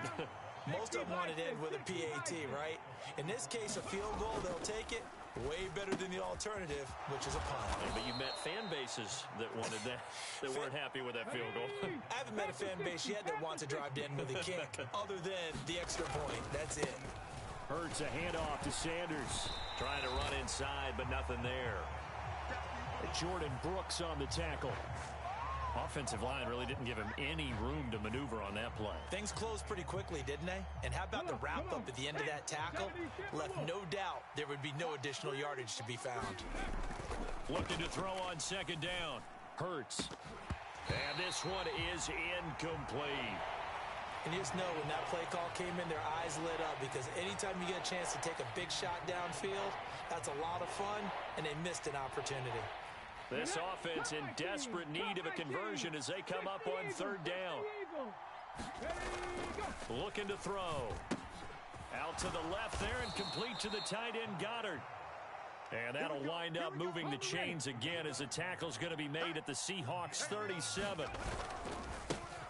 Most of them wanted to end with a PAT, right? In this case, a field goal, they'll take it. Way better than the alternative, which is a punt. Yeah, but you met fan bases that wanted that, that weren't happy with that field goal. I haven't met a fan base yet that wants to drive to end with a kick, other than the extra point. That's it. Hurts a handoff to Sanders. Trying to run inside, but nothing there. Jordan Brooks on the tackle. Offensive line really didn't give him any room to maneuver on that play. Things closed pretty quickly, didn't they? And how about the wrap-up at the end of that tackle? Left no doubt there would be no additional yardage to be found. Looking to throw on 2nd down. Hurts. And this one is incomplete. And you just know when that play call came in, their eyes lit up because anytime you get a chance to take a big shot downfield, that's a lot of fun, and they missed an opportunity. This offense in desperate need of a conversion as they come up on 3rd down. Looking to throw. Out to the left there and complete to the tight end Goddard. And that'll wind up moving the chains again as the tackle's going to be made at the Seahawks 37.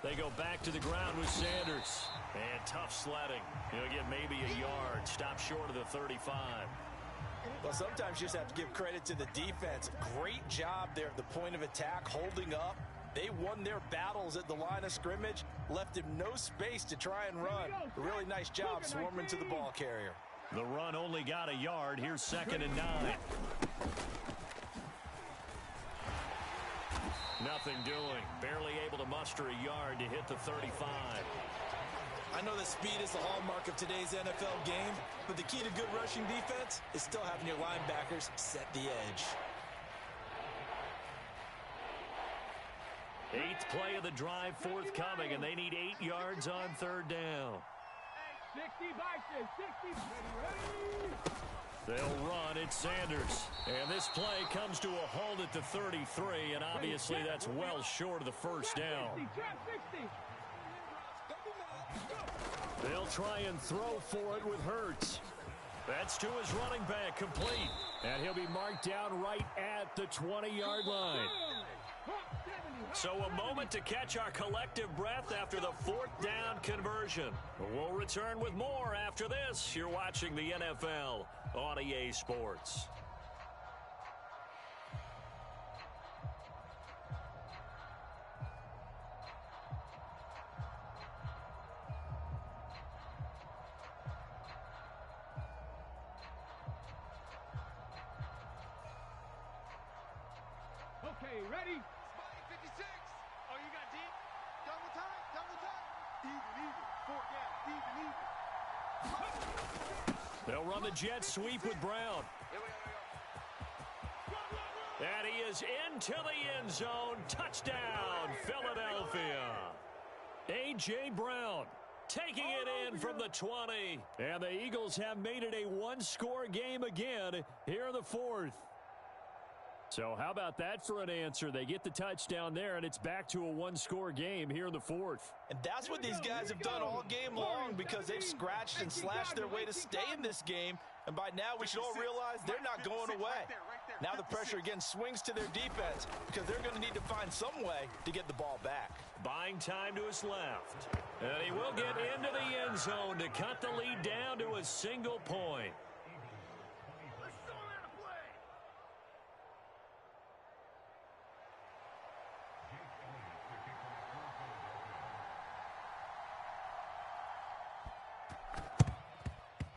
They go back to the ground with Sanders. And tough sledding. He'll get maybe a yard. Stop short of the 35. Well, sometimes you just have to give credit to the defense. Great job there at the point of attack, holding up. They won their battles at the line of scrimmage, left him no space to try and run. A really nice job swarming to the ball carrier. The run only got a yard. Here's 2nd and 9. Nothing doing. Barely able to muster a yard to hit the 35. I know that speed is the hallmark of today's NFL game, but the key to good rushing defense is still having your linebackers set the edge. 8th play of the drive forthcoming, and they need 8 yards on 3rd down. 60 by 60. They'll run. It's Sanders. And this play comes to a halt at the 33, and obviously that's well short of the first down. They'll try and throw for it with Hurts. That's to his running back, complete. And he'll be marked down right at the 20-yard line. So a moment to catch our collective breath after the 4th down conversion. We'll return with more after this. You're watching the NFL on EA Sports. Okay, ready? Spike 56. Oh, you got deep? Double time, double time. Even. 4 down, even. They'll run the jet sweep with Brown. Here we go. And he is into the end zone. Touchdown, Philadelphia. A.J. Brown taking it in from the 20. And the Eagles have made it a one-score game again here in the 4th. So how about that for an answer? They get the touchdown there, and it's back to a one-score game here in the 4th. And that's what these guys have done all game long because they've scratched and slashed their way to stay in this game. And by now, we should all realize they're not going away. Now the pressure again swings to their defense because they're going to need to find some way to get the ball back. Buying time to his left. And he will get into the end zone to cut the lead down to a single point.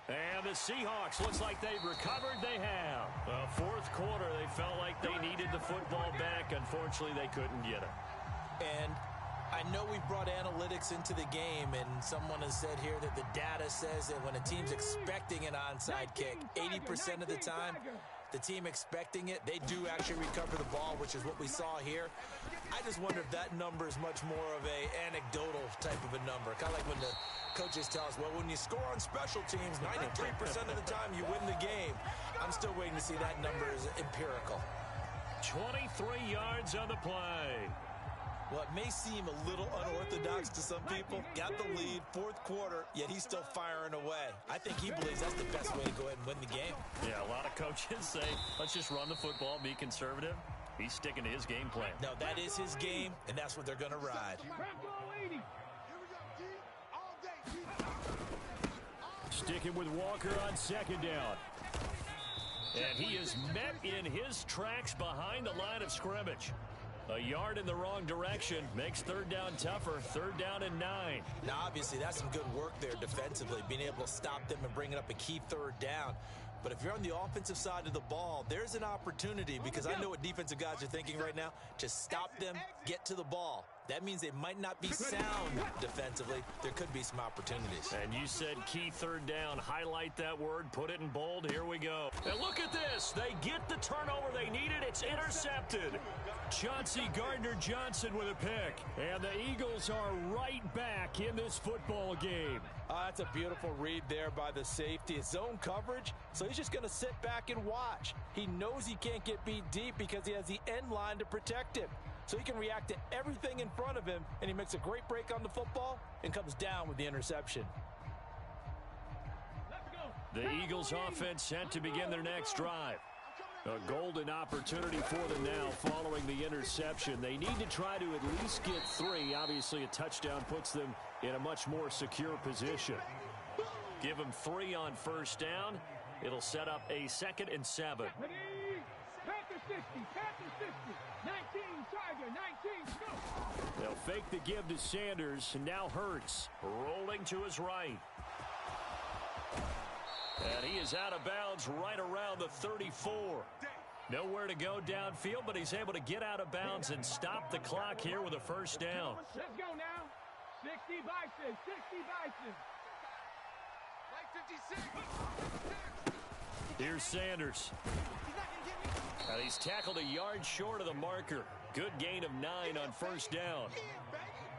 And the Seahawks, looks like they've recovered. They have. Fourth quarter, they felt like they needed the football back. Unfortunately, they couldn't get it. And I know we brought analytics into the game, and someone has said here that the data says that when a team's expecting an onside kick, 80% of the time, the team expecting it, they do actually recover the ball, which is what we saw here. I just wonder if that number is much more of a anecdotal type of a number. Kind of like when the coaches tell us, well, when you score on special teams, 93% of the time you win the game. I'm still waiting to see that number is empirical. 23 yards on the play. Well, it may seem a little unorthodox to some people. Got the lead, fourth quarter, yet he's still firing away. I think he believes that's the best way to go ahead and win the game. Yeah, a lot of coaches say, let's just run the football, be conservative. He's sticking to his game plan. No, that is his game, and that's what they're going to ride. Sticking with Walker on second down. And he is met in his tracks behind the line of scrimmage. A yard in the wrong direction makes third down tougher. Third down and 9. Now, obviously, that's some good work there defensively, being able to stop them and bringing up a key third down. But if you're on the offensive side of the ball, there's an opportunity because I know what defensive guys are thinking right now. Just stop them, get to the ball. That means they might not be sound defensively. There could be some opportunities. And you said key third down. Highlight that word. Put it in bold. Here we go. And look at this. They get the turnover they needed. It's intercepted. Chauncey Gardner-Johnson with a pick. And the Eagles are right back in this football game. That's a beautiful read there by the safety. It's zone coverage, so he's just going to sit back and watch. He knows he can't get beat deep because he has the end line to protect him. So he can react to everything in front of him, and he makes a great break on the football and comes down with the interception. The Eagles offense set to begin their next drive. A golden opportunity for them now following the interception. They need to try to at least get 3. Obviously, a touchdown puts them in a much more secure position. Give them 3 on first down. It'll set up a 2nd and 7. Panther 60, Panther 60, 19, Tiger, 19, go. They'll fake the give to Sanders, and now Hurts rolling to his right. And he is out of bounds right around the 34. Nowhere to go downfield, but he's able to get out of bounds and stop the clock here with a first down. Let's go now. 60 Bison, 60 Bison. Mike 56. Here's Sanders. And he's tackled a yard short of the marker. Good gain of 9 on first down.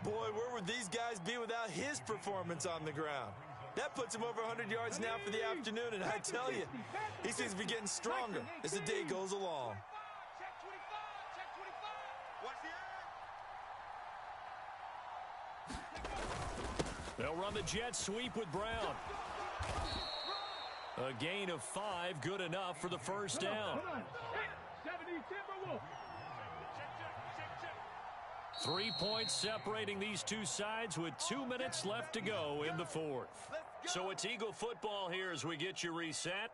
Boy, where would these guys be without his performance on the ground? That puts him over 100 yards now for the afternoon, and I tell you, he seems to be getting stronger as the day goes along. Check 25. Check 25. Watch the air. They'll run the jet sweep with Brown. A gain of 5, good enough for the first down. 70 Timberwolves. 3 points separating these two sides with 2 minutes left to go in the fourth. So it's Eagle football here as we get you reset.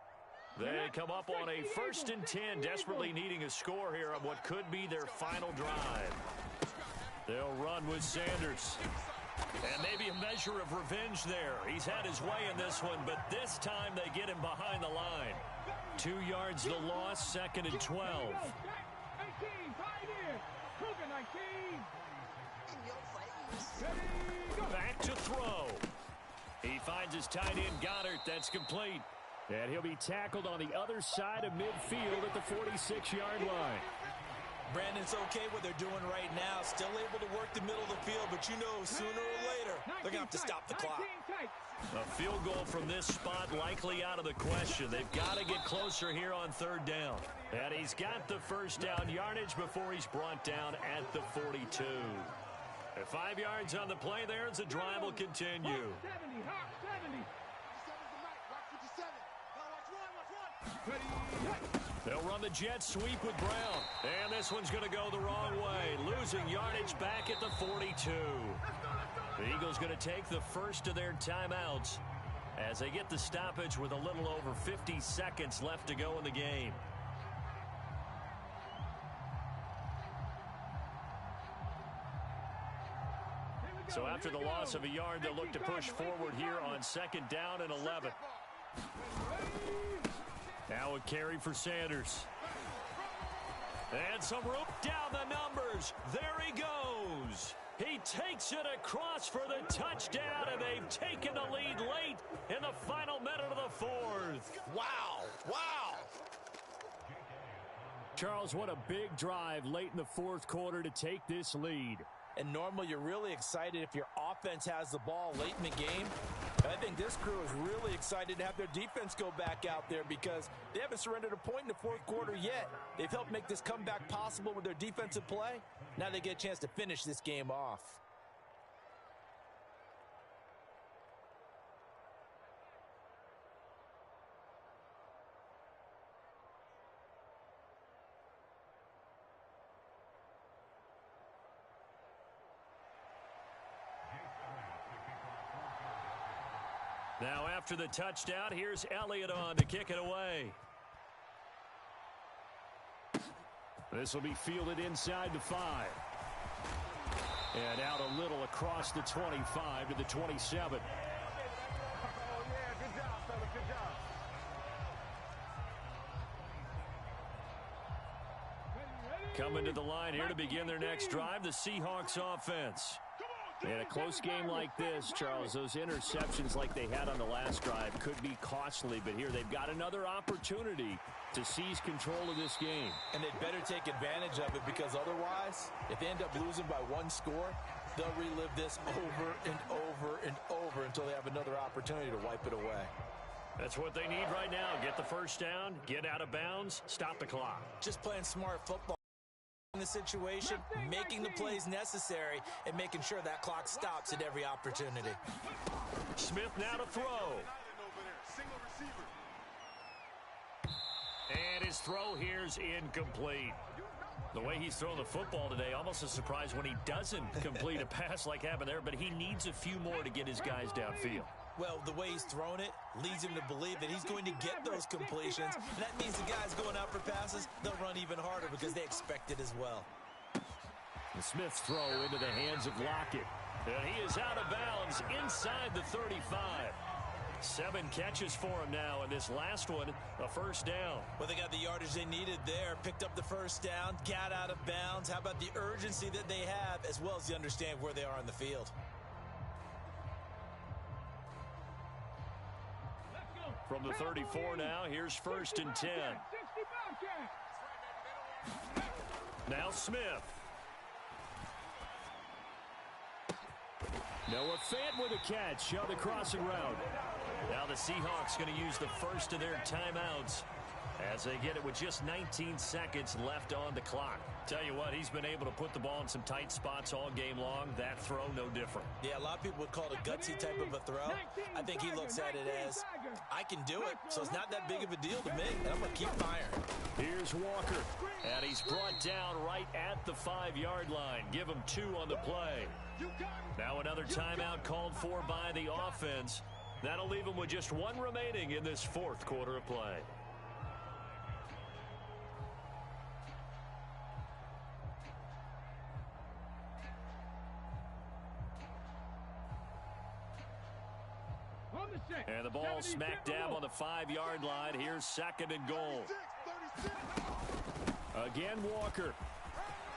They come up on a 1st and 10, desperately needing a score here on what could be their final drive. They'll run with Sanders. And maybe a measure of revenge there. He's had his way in this one, but this time they get him behind the line. 2 yards the loss, 2nd and 12. 18, pioneer. Cougar 19. Back to throw. He finds his tight end, Goddard. That's complete. And he'll be tackled on the other side of midfield at the 46-yard line. Brandon, it's okay what they're doing right now. Still able to work the middle of the field, but you know sooner or later they're going to have to stop the clock. A field goal from this spot likely out of the question. They've got to get closer here on 3rd down. And he's got the first down yardage before he's brought down at the 42. 5 yards on the play there as the drive will continue. 70, hot 70. They'll run the jet sweep with Brown. And this one's going to go the wrong way. Losing yardage back at the 42. The Eagles going to take the first of their timeouts as they get the stoppage with a little over 50 seconds left to go in the game. So after the loss of a yard, they'll look to push forward here on 2nd down and 11. Now a carry for Sanders. And some room down the numbers. There he goes. He takes it across for the touchdown, and they've taken the lead late in the final minute of the fourth. Wow. Wow. Charles, what a big drive late in the fourth quarter to take this lead. And normally you're really excited if your offense has the ball late in the game. But I think this crew is really excited to have their defense go back out there because they haven't surrendered a point in the fourth quarter yet. They've helped make this comeback possible with their defensive play. Now they get a chance to finish this game off. Now after the touchdown, here's Elliott on to kick it away. This will be fielded inside the 5. And out a little across the 25 to the 27. Oh, yeah, good job, fella, good job. Coming to the line here to begin their next drive, the Seahawks offense. In a close game like this, Charles, those interceptions like they had on the last drive could be costly, but here they've got another opportunity to seize control of this game. And they'd better take advantage of it because otherwise, if they end up losing by 1 score, they'll relive this over and over and over until they have another opportunity to wipe it away. That's what they need right now. Get the first down, get out of bounds, stop the clock. Just playing smart football in the situation, making the plays necessary, and making sure that clock stops at every opportunity. Smith now to throw. And his throw here's incomplete. The way he's thrown the football today, almost a surprise when he doesn't complete a pass like happened there, but he needs a few more to get his guys downfield. Well, the way he's thrown it leads him to believe that he's going to get those completions. And that means the guys going out for passes, they'll run even harder because they expect it as well. The Smith's throw into the hands of Lockett. And he is out of bounds inside the 35. 7 catches for him now, and this last one, a first down. Well, they got the yardage they needed there, picked up the first down, got out of bounds. How about the urgency that they have, as well as the understand where they are on the field? From the 34 now, here's 1st and 10. Now Smith. Noah Fant with a catch on the crossing route. Now the Seahawks going to use the first of their timeouts as they get it with just 19 seconds left on the clock. Tell you what, he's been able to put the ball in some tight spots all game long. That throw, no different. Yeah, a lot of people would call it a gutsy type of a throw. I think he looks at it as, I can do it, so it's not that big of a deal to me, and I'm going to keep firing. Here's Walker, and he's brought down right at the 5-yard line. Give him 2 on the play. Now another timeout called for by the offense. That'll leave him with just 1 remaining in this 4th quarter of play. And the ball smack dab on the 5-yard line. Here's 2nd and goal. Again, Walker.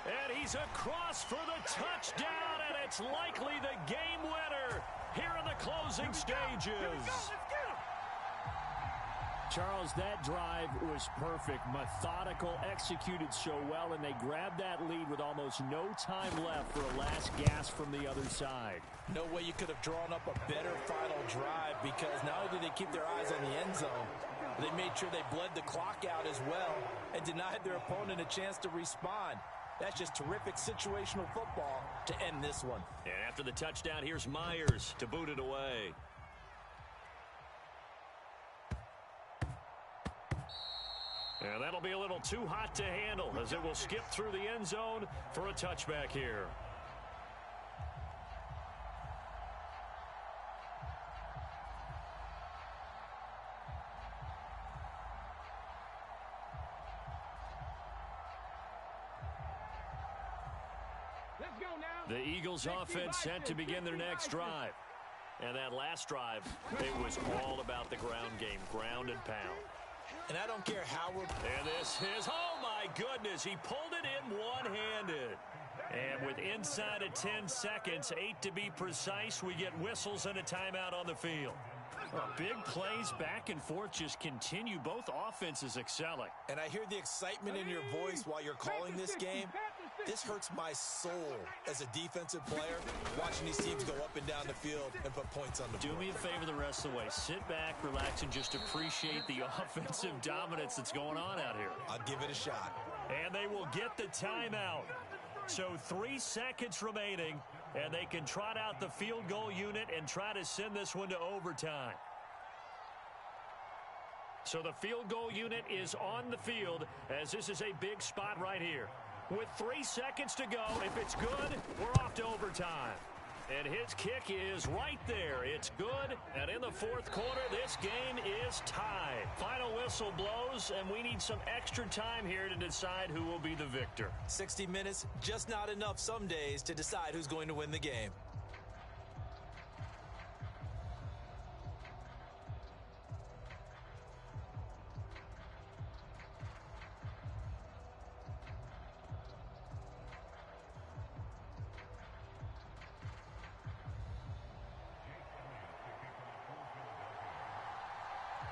And he's across for the touchdown, and it's likely the game winner here in the closing stages. Charles, that drive was perfect, methodical, executed so well, and they grabbed that lead with almost no time left for a last gasp from the other side. No way you could have drawn up a better final drive, because not only did they keep their eyes on the end zone, they made sure they bled the clock out as well and denied their opponent a chance to respond. That's just terrific situational football to end this one. And after the touchdown, here's Myers to boot it away. And that'll be a little too hot to handle as it will skip through the end zone for a touchback here. The Eagles offense set to begin their next drive. And that last drive, it was all about the ground game, ground and pound. And I don't care how we're... And this is, oh my goodness, he pulled it in one-handed. And with inside of 10 seconds, 8 to be precise, we get whistles and a timeout on the field. Big plays back and forth just continue. Both offenses excelling. And I hear the excitement in your voice while you're calling this game. This hurts my soul as a defensive player, watching these teams go up and down the field and put points on the board. Do me a favor the rest of the way. Sit back, relax, and just appreciate the offensive dominance that's going on out here. I'll give it a shot. And they will get the timeout. So 3 seconds remaining, and they can trot out the field goal unit and try to send this one to overtime. So the field goal unit is on the field, as this is a big spot right here. With 3 seconds to go, if it's good, we're off to overtime. And his kick is right there. It's good. And in the 4th quarter, this game is tied. Final whistle blows, and we need some extra time here to decide who will be the victor. 60 minutes, just not enough some days to decide who's going to win the game.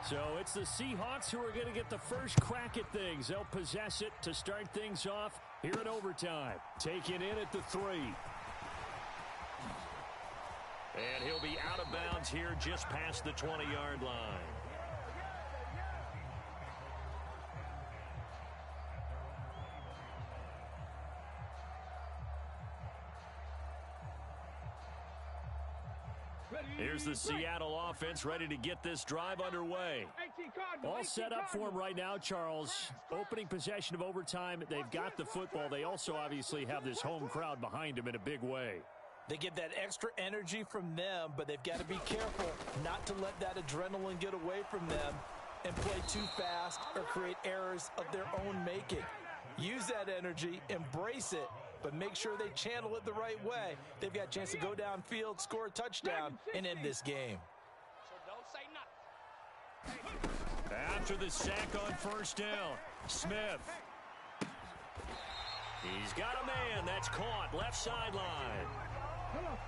So it's the Seahawks who are going to get the first crack at things. They'll possess it to start things off here in overtime. Taken in at the 3. And he'll be out of bounds here just past the 20-yard line. Here's the Seattle offense ready to get this drive underway. All set up for him right now, Charles. Opening possession of overtime. They've got the football. They also obviously have this home crowd behind them in a big way. They get that extra energy from them, but they've got to be careful not to let that adrenaline get away from them and play too fast or create errors of their own making. Use that energy, embrace it, but make sure they channel it the right way. They've got a chance to go downfield, score a touchdown, and end this game. After the sack on first down, Smith. He's got a man that's caught left sideline.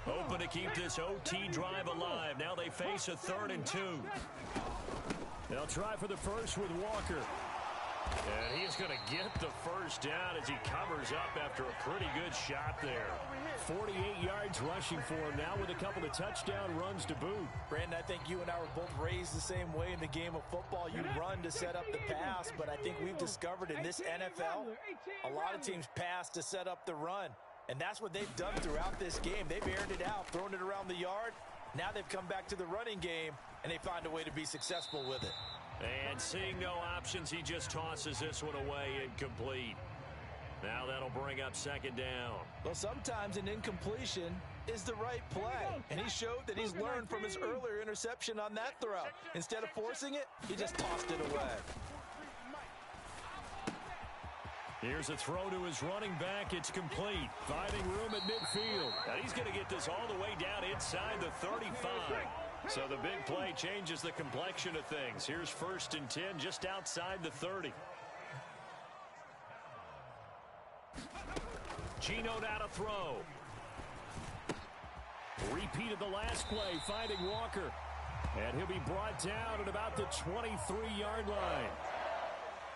Open to keep this OT drive alive. Now they face a 3rd and 2. They'll try for the first with Walker. And he's going to get the first down as he covers up after a pretty good shot there. 48 yards rushing for him now with a couple of touchdown runs to boot. Brandon, I think you and I were both raised the same way in the game of football. You run to set up the pass, but I think we've discovered in this NFL, a lot of teams pass to set up the run. And that's what they've done throughout this game. They've aired it out, thrown it around the yard. Now they've come back to the running game, and they find a way to be successful with it. And seeing no options, he just tosses this one away, incomplete. Now that'll bring up second down. Well, sometimes an incompletion is the right play, and he showed that he's learned from his earlier interception on that throw. Instead of forcing it, he just tossed it away. Here's a throw to his running back. It's complete. Finding room at midfield. And he's going to get this all the way down inside the 35. So the big play changes the complexion of things. Here's 1st and 10 just outside the 30. Gino now to throw. Repeated the last play, finding Walker. And he'll be brought down at about the 23-yard line.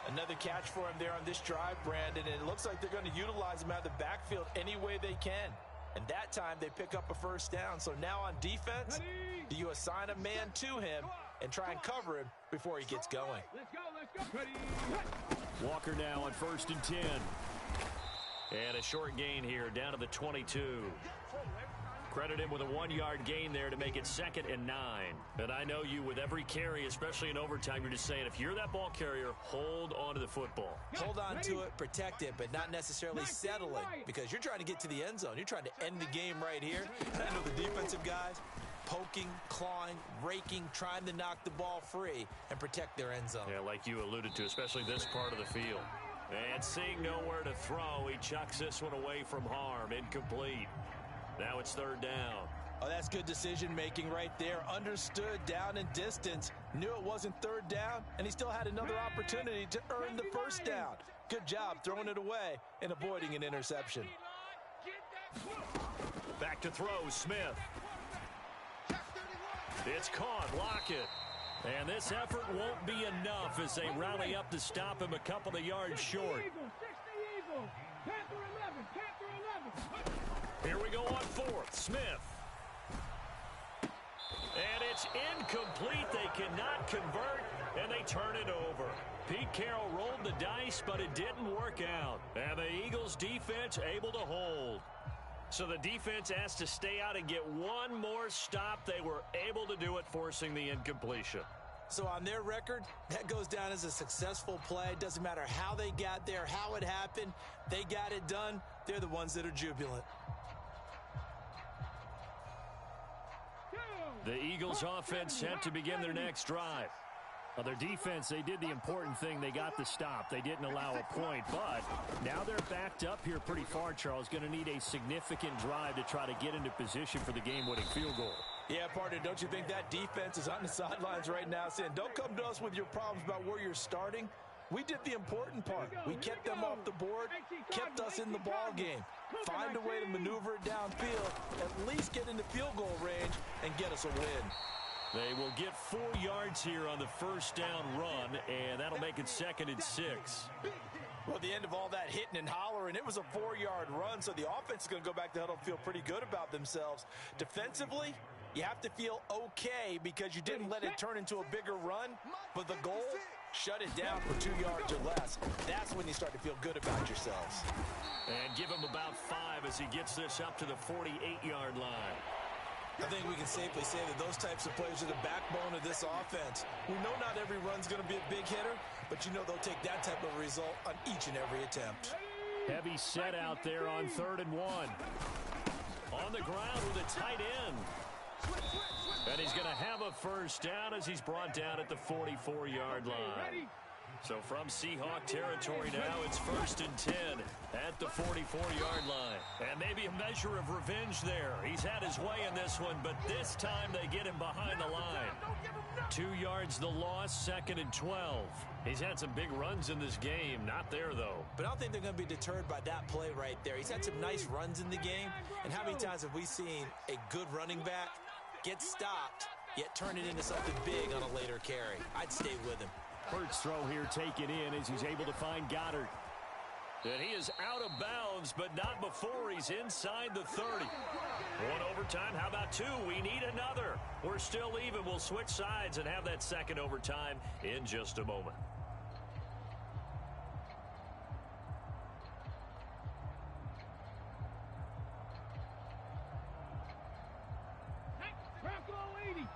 Another catch for him there on this drive, Brandon, and it looks like they're going to utilize him out of the backfield any way they can. And that time they pick up a first down. So now on defense, do you assign a man to him and try and cover him before he gets going? Let's go. Walker now on 1st and 10. And a short gain here down to the 22. Credit him with a 1-yard gain there to make it 2nd and 9. And I know you, with every carry, especially in overtime, you're just saying, if you're that ball carrier, hold on to the football. Hold on to it, protect it, but not necessarily settling, because you're trying to get to the end zone. You're trying to end the game right here. And I know the defensive guys poking, clawing, raking, trying to knock the ball free and protect their end zone. Yeah, like you alluded to, especially this part of the field. And seeing nowhere to throw, he chucks this one away from harm. Incomplete. Now it's 3rd down. Oh, that's good decision-making right there. Understood down and distance. Knew it wasn't 3rd down, and he still had another opportunity to earn the first down. Good job throwing it away and avoiding an interception. Back to throw, Smith. It's caught, Lockett. And this effort won't be enough as they rally up to stop him a couple of yards short. Here we go on 4th. Smith. And it's incomplete. They cannot convert, and they turn it over. Pete Carroll rolled the dice, but it didn't work out. And the Eagles' defense able to hold. So the defense asked to stay out and get one more stop. They were able to do it, forcing the incompletion. So on their record, that goes down as a successful play. Doesn't matter how they got there, how it happened. They got it done. They're the ones that are jubilant. The Eagles' offense set to begin their next drive. Well, their defense, they did the important thing. They got the stop. They didn't allow a point, but now they're backed up here pretty far, Charles. Going to need a significant drive to try to get into position for the game-winning field goal. Yeah, partner, don't you think that defense is on the sidelines right now saying, don't come to us with your problems about where you're starting. We did the important part. We kept them off the board, kept us in the ball game. Find a way to maneuver it downfield, at least get into field goal range, and get us a win. They will get 4 yards here on the first down run, and that'll make it 2nd and 6. Well, at the end of all that hitting and hollering, it was a 4-yard run, so the offense is going to go back to huddle and feel pretty good about themselves. Defensively, you have to feel okay because you didn't let it turn into a bigger run, but the goal, shut it down for 2 yards or less. That's when you start to feel good about yourselves. And give him about 5 as he gets this up to the 48-yard line. I think we can safely say that those types of plays are the backbone of this offense. We know not every run's going to be a big hitter, but you know they'll take that type of result on each and every attempt. Heavy set out there on 3rd and 1. On the ground with a tight end. And he's going to have a first down as he's brought down at the 44-yard line. So from Seahawk territory now, it's 1st and 10 at the 44-yard line. And maybe a measure of revenge there. He's had his way in this one, but this time they get him behind the line. 2 yards the loss, 2nd and 12. He's had some big runs in this game. Not there, though. But I don't think they're going to be deterred by that play right there. He's had some nice runs in the game. And how many times have we seen a good running back get stopped, yet turn it into something big on a later carry? I'd stay with him. First throw here taken in as he's able to find Goddard. And he is out of bounds, but not before he's inside the 30. One overtime. How about two? We need another. We're still even. We'll switch sides and have that second overtime in just a moment. Hey, Bronco 80.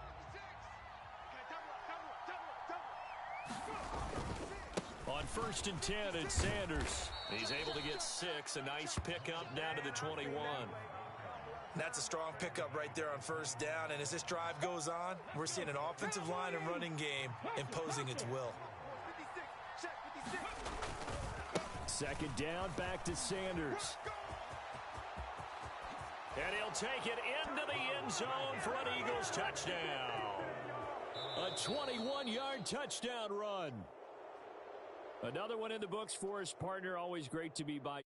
On 1st and 10, it's Sanders. He's able to get 6. A nice pickup down to the 21. That's a strong pickup right there on first down. And as this drive goes on, we're seeing an offensive line and running game imposing its will. Second down, back to Sanders. And he'll take it into the end zone for an Eagles touchdown. A 21-yard touchdown run. Another one in the books for his partner. Always great to be by.